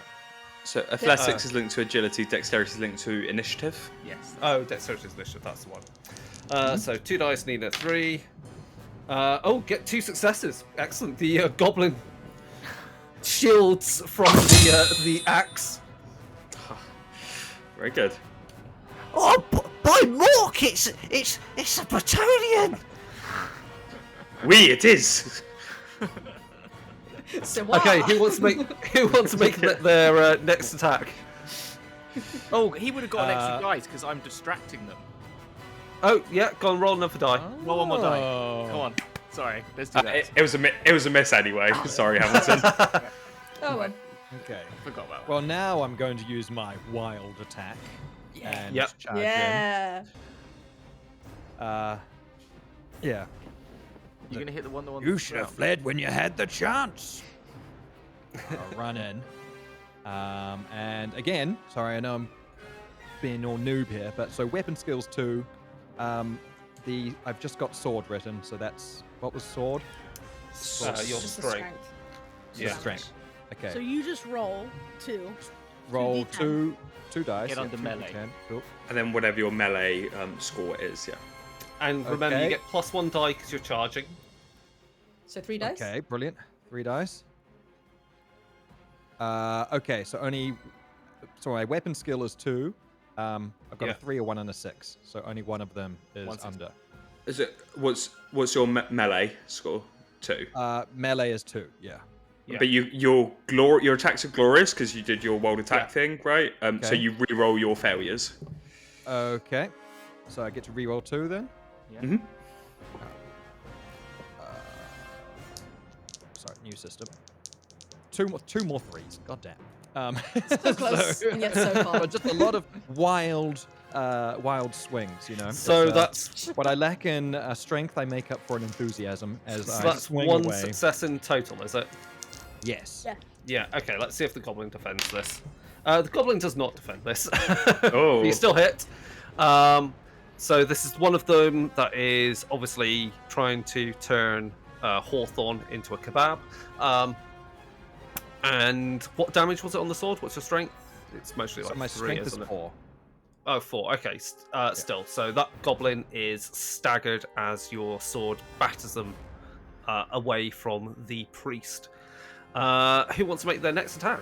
So athletics is linked to agility, dexterity is linked to initiative. Yes. Oh, dexterity is initiative. That's the one. So 2 dice need a 3. Get 2 successes. Excellent. The goblin shields from the axe. Very good. Oh, by Mork, it's a Bretonian. Oui, it is. So what? Okay, who wants to make their next attack? Oh, he would have got an extra dice because I'm distracting them. Oh, yeah, go and roll another die. Roll one more die. Oh. Come on. Sorry, let's do that. It was a miss anyway. Sorry, Hamilton. Oh, well. Okay. Forgot about that. Well, now I'm going to use my wild attack. And Yep. charge Yeah. in. Yeah. You're gonna hit the one. You should have fled when you had the chance. I'll run in. And again, sorry, I know I'm being all noob here, but so weapon skills 2. I've just got sword written, so that's what was sword? Your Just the strength. Yeah. Strength. Okay. So you just roll 2. Roll 2d10. two dice. Get under 2d10. melee. Cool. And then whatever your melee score is, yeah. And remember, Okay. you get plus 1 die because you're charging. So 3 dice? Okay, brilliant. 3 dice. Okay, so my weapon skill is 2. I've got Yeah. a 3, a 1, and a 6. So only one of them is 1 6. under. Is it what's your melee score? 2. Melee is 2, yeah. Yeah. But your attacks are glorious because you did your wild attack thing, right? So Okay. you re-roll your failures. Okay. So I get to reroll 2 then? Yeah. Mhm. Sorry, new system. Two more 3s. God damn. So close, and yet so far. but just a lot of wild swings, you know. So It's, that's what I lack in strength, I make up for in enthusiasm as so I that's swing 1 away. success in total, is it? Yes. Yeah. Yeah. Okay. Let's see if the goblin defends this. The goblin does not defend this. Oh. You still hit. So this is one of them that is obviously trying to turn Hawthorne into a kebab. And what damage was it on the sword? What's your strength? It's mostly So like my 3, strength is isn't it? 4. Oh, 4. Okay. Still. So that goblin is staggered as your sword batters them away from the priest. Who wants to make their next attack?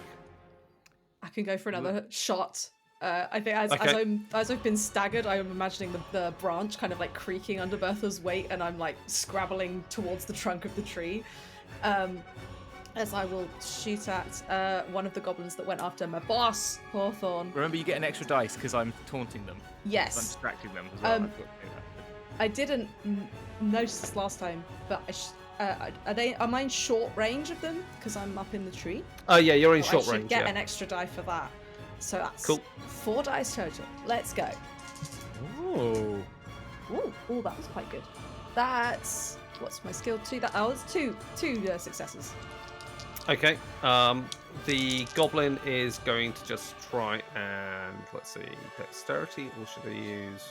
I can go for another shot. I think Okay. as I've been staggered, I'm imagining the branch kind of like creaking under Bertha's weight, and I'm like scrabbling towards the trunk of the tree. As I will shoot at one of the goblins that went after my boss, Hawthorne. Remember, you get an extra dice because I'm taunting them. 'Cause I'm Yes, distracting them as well. Um, I've got to do that. I didn't notice this last time, but am I in short range of them because I'm up in the tree? Oh yeah, you're in So short I should range. get Yeah. an extra die for that. So that's Cool. 4 dice total. Let's go. Ooh. Ooh, that was quite good. That's what's my skill? 2. It's two successes. Okay. The goblin is going to just try and let's see, dexterity, or should I use?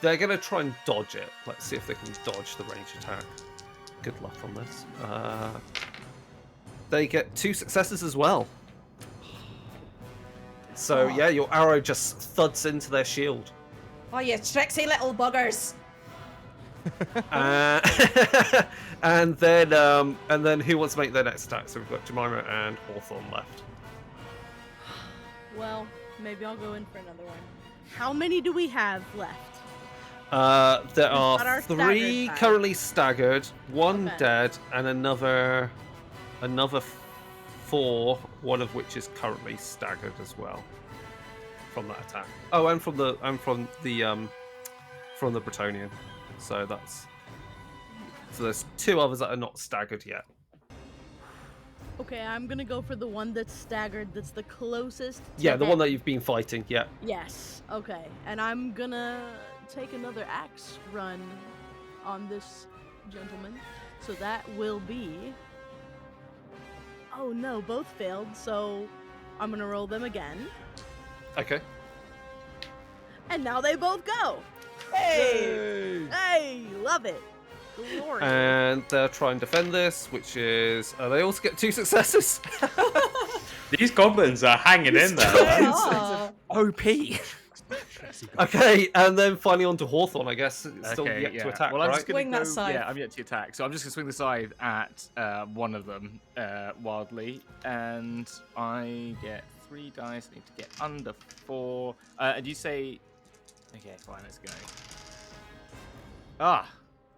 They're going to try and dodge it. Let's see if they can dodge the range attack. Good luck on this. They get 2 successes as well. So yeah, your arrow just thuds into their shield. Oh, you tricksy little buggers! and then who wants to make their next attack? So we've got Jemima and Hawthorne left. Well, maybe I'll go in for another one. How many do we have left? There got are our 3 staggered type. currently staggered, 1 Okay. dead, and another 4, one of which is currently staggered as well from that attack. Oh, and from the Bretonian. So there's 2 others that are not staggered yet. Okay, I'm gonna go for the one that's staggered, that's the closest to Yeah, the one them. that you've been fighting. Yeah. Yes, okay. And I'm gonna take another axe run on this gentleman. So that will be... Oh no, both failed, so I'm gonna roll them again. Okay. And now they both go! Hey! Hey, love it! Glory! And they'll try and defend this, which is they also get 2 successes. These goblins are hanging in there. They man. are. OP. Okay, and then finally on to Hawthorne, I guess. It's still yet to attack, Well, I'm right? just gonna Swing that go, scythe. Yeah, I'm yet to attack. So I'm just going to swing the scythe at one of them wildly. And I get 3 dice. I need to get under 4. And you say... Okay, fine, let's go. Ah!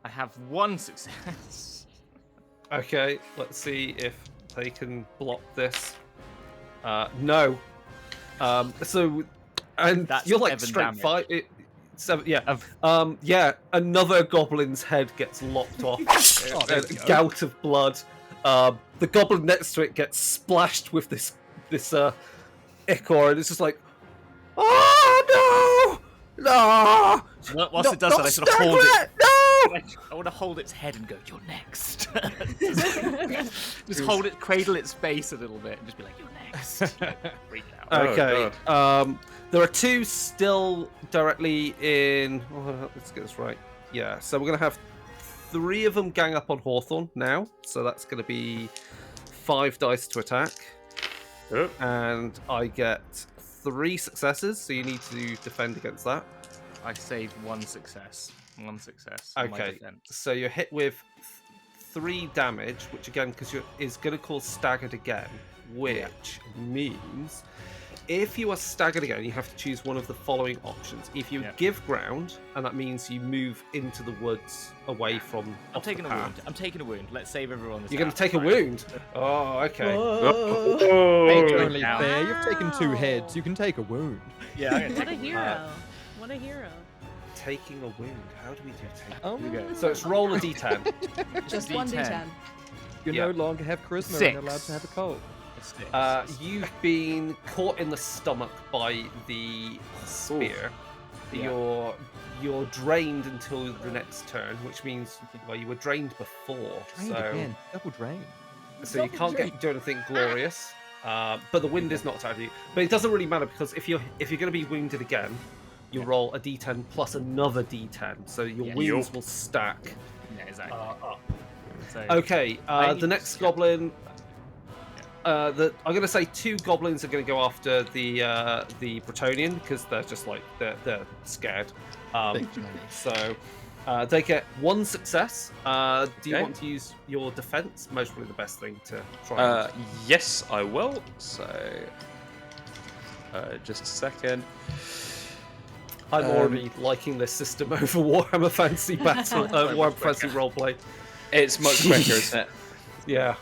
I have 1 success. Okay, let's see if they can block this. No. So, and That's you're like 7 straight damage. fight. Yeah. Of- Yeah. Another goblin's head gets lopped off. Oh, there A we go. gout of blood. The goblin next to it gets splashed with this ichor, and it's just like, oh no, no. Whilst it does not that, I sort of hold it. stagger No. I want to hold its head and go, "You're next." Just hold it, cradle its face a little bit, and just be like, "You're next." Freak out. Oh, Okay. There are 2 still directly in. Oh, let's get this right. Yeah. So we're gonna have 3 of them gang up on Hawthorne now. So that's gonna be 5 dice to attack, Yep. and I get 3 successes. So you need to defend against that. I saved 1 success. 1 success. on my Okay. defense. So you're hit with 3 damage, which again, because is gonna cause staggered again, which means. If you are staggered again, you have to choose one of the following options. If you Yeah. give ground, and that means you move into the woods away from. I'm off the taking a path. wound. I'm taking a wound. Let's save everyone. You're going to take a wound. Oh, okay. Whoa. It's Oh, only Wow. fair. You've taken 2 heads. You can take a wound. Yeah, I'm gonna What take a a wound. hero. What a hero. Taking a wound. How do we do take? Oh, Here we go. So it's roll a d10. Just D10. 1d10. You Yeah. no longer have charisma and you're allowed to have a cold. You've been caught in the stomach by the spear. Yeah. You're drained until the next turn, which means you were drained before. Drained so again. Double drain. So you can't do anything glorious. But the wind is not attacking you. But it doesn't really matter because if you're going to be wounded again, you roll a d10 plus another d10, so your Yeah. wounds will stack Yeah, exactly. up. So, Okay, I the need- next goblin. I'm going to say 2 goblins are going to go after the Bretonian because they're just like they're scared. Big Johnny. So they get 1 success. Do you Okay. want to use your defense? Most probably the best thing to try. And Yes, I will. So, just a second. I'm already liking this system over Warhammer Fantasy Battle, Warhammer Fantasy Roleplay. It's much quicker, isn't it? Yeah.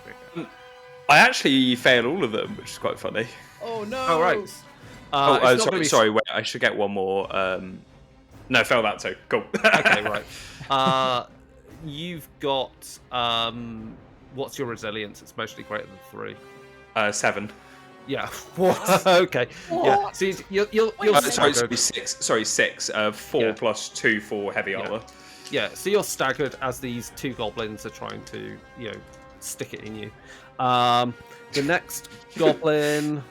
I actually fail all of them, which is quite funny. Oh no. All right. Oh, it's not gonna sorry, be- sorry. Wait, I should get one more. No, fail that too. Cool. Okay, right. You've got what's your resilience? It's mostly greater than 3. 7. Yeah. Okay. Yeah. So you'll Sorry, staggered. 6. Sorry, 6. 4 Yeah. plus 2 for heavy Yeah. armor. Yeah. So you're staggered as these 2 goblins are trying to stick it in you. The next goblin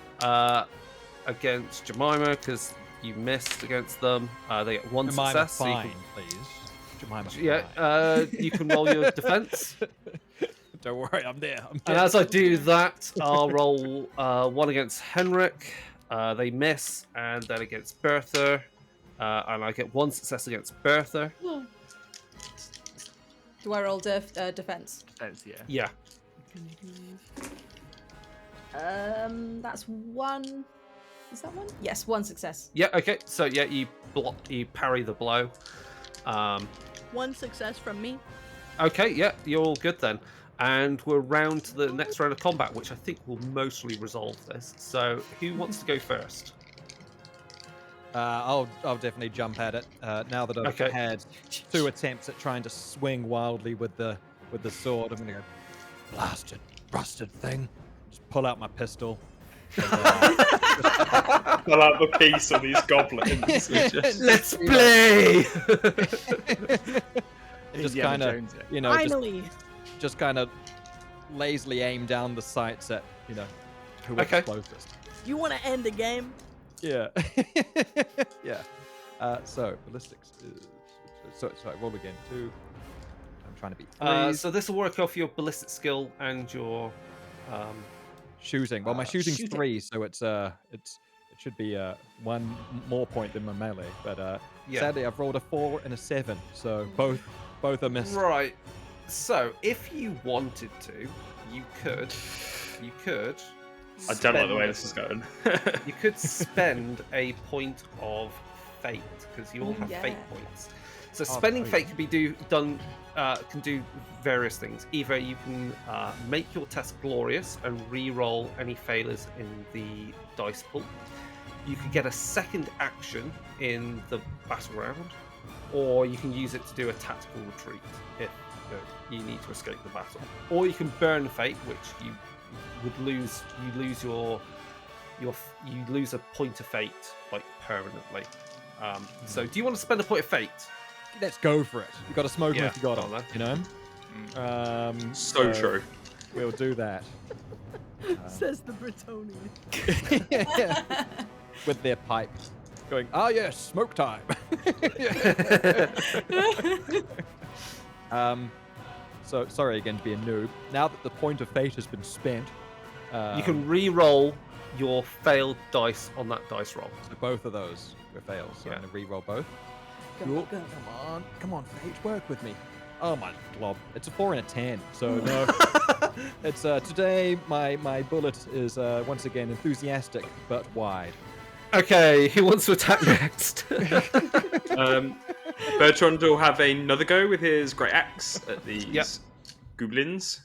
against Jemima because you missed against them. They get 1 Jemima, success. So you fine, can, please. Jemima, yeah. fine. You can roll your defense. Don't worry, I'm there. I'm And there. as I do that, I'll roll 1 against Henrik. They miss, and then against Bertha, and I get 1 success against Bertha. Do I roll defense? Defense, yeah. Yeah. That's one. Is that one? Yes, one success. Yeah. Okay. So yeah, you parry the blow. One success from me. Okay. Yeah, you're all good then. And we're round to the next round of combat, which I think will mostly resolve this. So who wants to go first? I'll definitely jump at it. Now that I've had 2 attempts at trying to swing wildly with the sword, I'm gonna go blasted, rusted thing. Just pull out my pistol. And, Pull out the piece on these goblins. Let's play. just kind of, Finally. just kind of lazily aim down the sights at whoever's closest. You want to end the game? Yeah. Yeah. So ballistics is sorry, roll again. 2. I'm trying to beat 3. So this will work off your ballistic skill and your shooting. Well, my shooting's 3, so it should be 1 more point than my melee. But sadly, I've rolled a 4 and a 7, so both are missed. Right. So if you wanted to, you could. I don't like the way this is going. You could spend a point of fate because you all have fate points. So spending fate can be can do various things. Either you can make your test glorious and re-roll any failures in the dice pool. You could get a second action in the battleground, or you can use it to do a tactical retreat if you need to escape the battle. Or you can burn fate, which you would lose. You lose a point of fate like permanently. So do you want to spend a point of fate? Let's go for it. You got to smoke them if you got them. You know. So true. We'll do that. Says the Bretonian. With their pipe, going, yes, smoke time. So sorry again to be a noob. Now that the point of fate has been spent, you can re-roll your failed dice on that dice roll. So both of those were fails. So I'm gonna re-roll both. Cool. Come on, fate, work with me. Oh my glob! It's a 4 and a 10. So no, it's today. My bullet is once again enthusiastic but wide. Okay, who wants to attack next? Bertrand will have another go with his great axe at these goblins.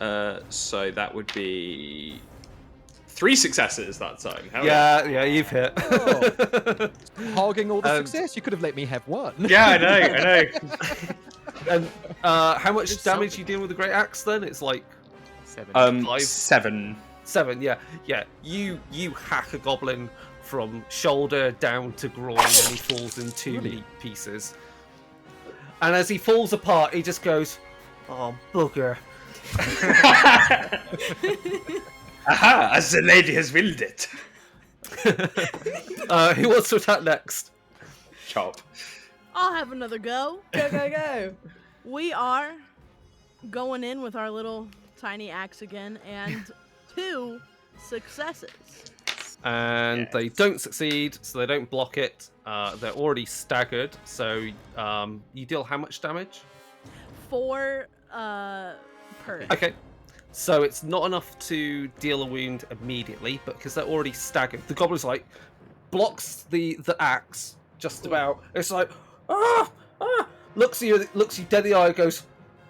So that would be 3 successes that time. Yeah, you've hit. Hogging all the success. You could have let me have 1. Yeah, I know. And how much damage you deal with the great axe then? It's like 7. 7. 7, yeah. You hack a goblin from shoulder down to groin, and he falls in 2 neat pieces. And as he falls apart, he just goes, "Oh bugger!" Aha! As the lady has willed it. Who wants to attack next? Chop. I'll have another go. Go. We are going in with our little tiny axe again, and 2 successes. And they don't succeed, so they don't block it. They're already staggered, so you deal how much damage? 4 per. Okay, so it's not enough to deal a wound immediately, but because they're already staggered, the goblin's like blocks the axe just about. It's like looks you dead in the eye, goes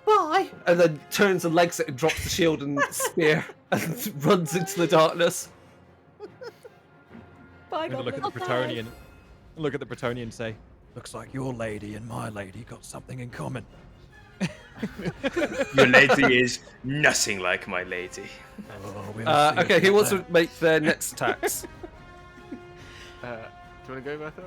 bye, and then turns and legs it and drops the shield and spear and runs into the darkness. Bye, I'm gonna look at the goblin. Bretonian and say, "Looks like your lady and my lady got something in common." Your lady is nothing like my lady. Okay, who wants to make their next attacks? Do you want to go, Bertha?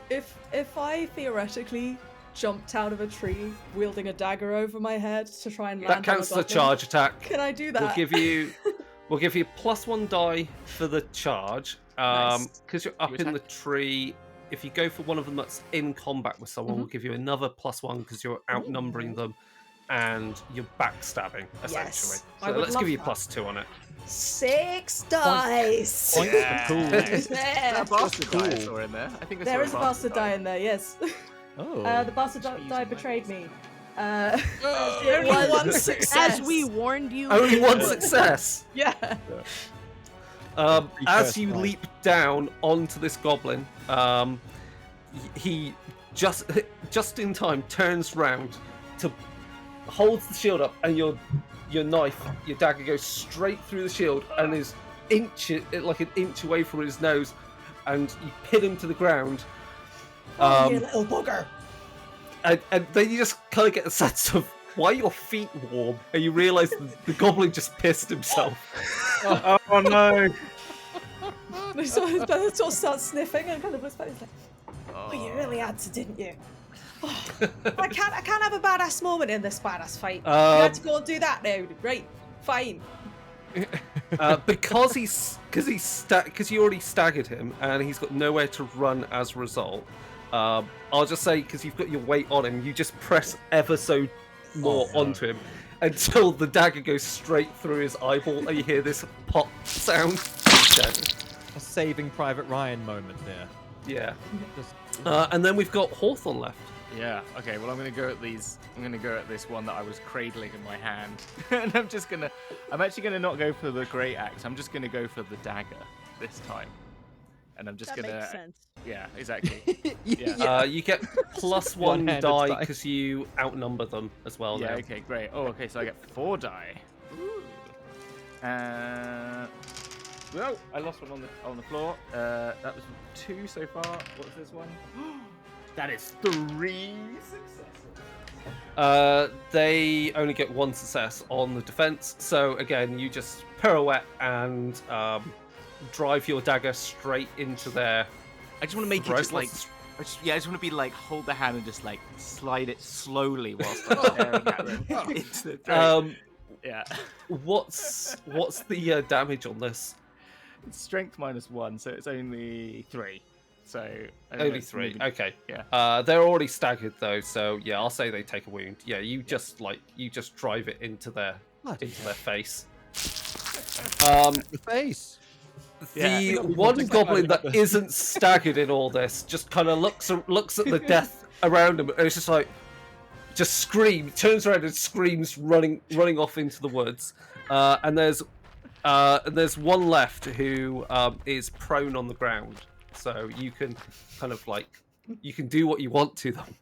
If I theoretically jumped out of a tree wielding a dagger over my head to try and land That counts on as a a goblin, charge attack. Can I do that? We'll give you +1 die for the charge. Nice. Because you're up in the tree. If you go for one of them that's in combat with someone, we'll give you another +1 because you're outnumbering them, and you're backstabbing essentially. I So would let's love give you that. +2 on it. 6 dice. Points for cool. Is Yeah. that a bastard die I saw in there? I think I saw There a is a bastard die in there, yes. Oh. The bastard die Using betrayed me. Only one success. As we warned you. Only one would. success. Yeah. As you leap down onto this goblin, he just in time turns round to holds the shield up, and your dagger goes straight through the shield and is an inch away from his nose, and you pin him to the ground. You little bugger. And then you just kind of get a sense of why are your feet warm, and you realise the goblin just pissed himself. Oh no! So his brother sort of starts sniffing and kind of looks back. He's like, "Oh, you really had to, didn't you? Oh, I can't have a badass moment in this badass fight. You had to go and do that now, right? Fine." Because you already staggered him, and he's got nowhere to run as a result. I'll just say, because you've got your weight on him, you just press ever so more onto him until the dagger goes straight through his eyeball, and you hear this pop sound. Dead. A Saving Private Ryan moment there. Yeah. And then we've got Hawthorne left. Yeah. Okay. Well, I'm gonna go at these. I'm gonna go at this one that I was cradling in my hand, and I'm actually gonna not go for the great axe. I'm just gonna go for the dagger this time, and I'm just That gonna. makes sense. Yeah. Exactly. Yeah. You get plus one One-handed die die. because you outnumber them as well. Yeah. now. Okay. Great. Oh. Okay. So I get 4 die. Ooh. Well, I lost one on the floor. That was 2 so far. What's this one? That is 3 successes. They only get 1 success on the defense. So again, you just pirouette and drive your dagger straight into their. I just want to make throat. it just like. I just want to be like, hold the hand and just like slide it slowly whilst I'm staring at them into the throat. Yeah. What's the damage on this? It's strength -1, so it's only 3. So Only 3. maybe- Okay. Yeah. They're already staggered though, so yeah, I'll say they take a wound. Yeah, you just drive it into their face. The face. The Yeah. one goblin that isn't staggered in all this just kind of looks at the death around him, and it's just like, just screams, turns around and screams, running off into the woods. And there's one left who is prone on the ground, so you can kind of you can do what you want to them.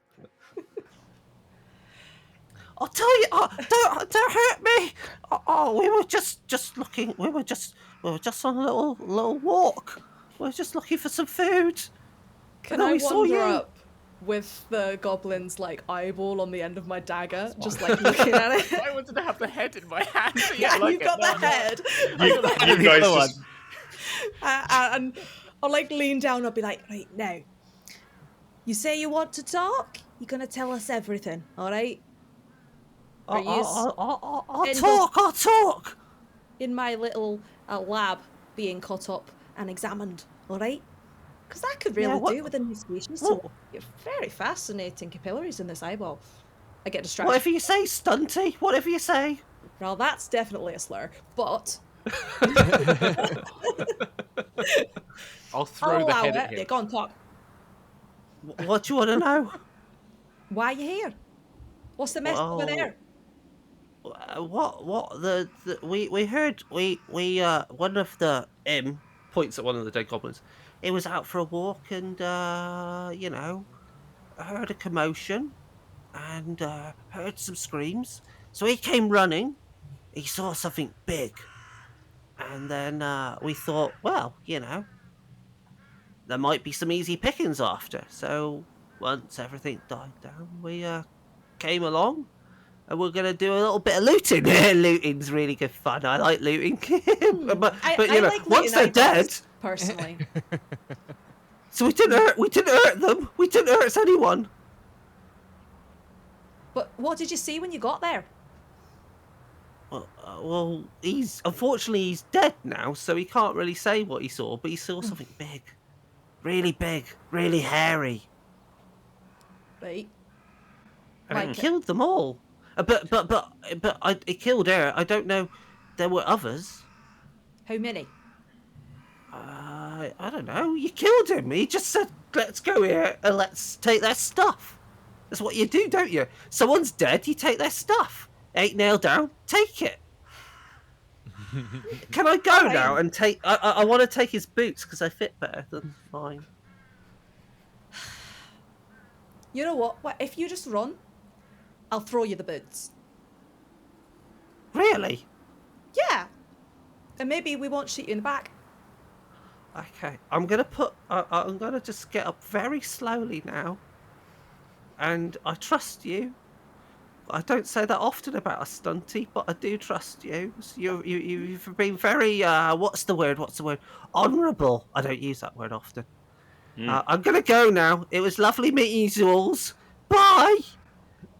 I'll tell you, don't hurt me. We were just looking. We were just on a little walk. We were just looking for some food. Can And then I we saw wander you. up with the goblin's eyeball on the end of my dagger, just looking at it? I wanted to have the head in my hand. But Yeah, like you've got the head. You guys just. And I'll lean down. I'll be like, right now, you say you want to talk. You're gonna tell us everything, all right? I'll End talk. I'll talk. In my little lab, being cut up and examined, all right? Because that could really do with a new species. So you're very fascinating capillaries in this eyeball. I get distracted. Whatever you say, stunty. Whatever you say. Well, that's definitely a slur, but I'll throw I'll the allow head it. at Yeah, him. go on, talk. What do you want to know? Why are you here? What's the message over there? We heard one of the Points at one of the dead goblins. He was out for a walk and heard a commotion and heard some screams. So he came running. He saw something big, and then we thought, well, there might be some easy pickings after. So once everything died down, we came along. And we're going to do a little bit of looting. Looting's really good fun. I like looting. but I like once looting they're eyeballs, dead, personally. so we didn't hurt them. We didn't hurt anyone. But what did you see when you got there? Well, unfortunately he's dead now, so he can't really say what he saw. But he saw something big, really hairy. Right. And it killed them all. But it killed her. I don't know. There were others. How many? I don't know. You killed him. He just said, "Let's go here and let's take their stuff." That's what you do, don't you? Someone's dead, you take their stuff. Ain't nailed down, take it. Can I go now and take... I want to take his boots because they fit better than mine. You know what? If you just run, I'll throw you the boots. Really? Yeah. And maybe we won't shoot you in the back. Okay, I'm gonna just get up very slowly now. And I trust you. I don't say that often about a stunty, but I do trust you. So you've been very, what's the word? Honourable. I don't use that word often. I'm going to go now. It was lovely meeting you all. Bye!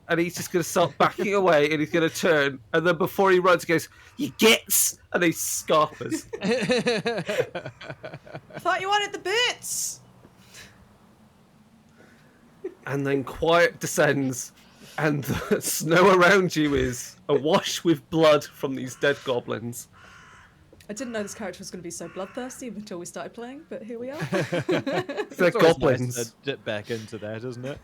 And he's just going to start backing away, and he's going to turn. And then before he runs, he goes, you gits! And he scarpers. I thought you wanted the boots! And then quiet descends. And the snow around you is awash with blood from these dead goblins. I didn't know this character was going to be so bloodthirsty until we started playing, but here we are. They're goblins. Nice to dip back into that, isn't it?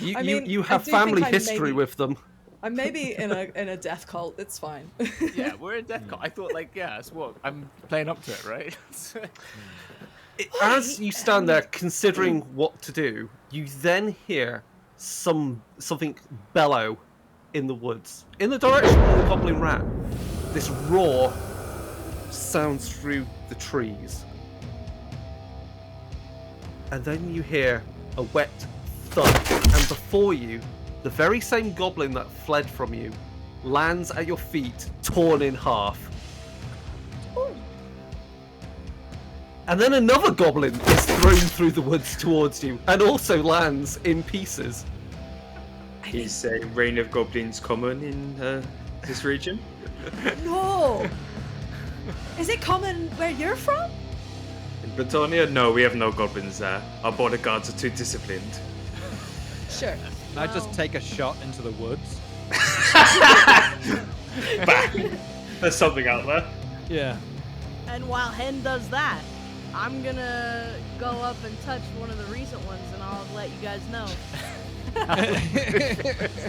You have family history with them. I may be in a death cult. It's fine. Yeah, we're a death cult. I thought, that's what I'm playing up to it, right? As you stand there considering what to do, you then hear something bellow in the woods. In the direction of the goblin ran, this roar sounds through the trees. And then you hear a wet thud, and before you, the very same goblin that fled from you lands at your feet, torn in half. And then another goblin is thrown through the woods towards you, and also lands in pieces. Is a reign of goblins common in this region? No! Is it common where you're from? In Britannia? No, we have no goblins there. Our border guards are too disciplined. Sure. Can I just take a shot into the woods? Bang! There's something out there. Yeah. And while Hen does that, I'm gonna go up and touch one of the recent ones, and I'll let you guys know.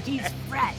He's fresh.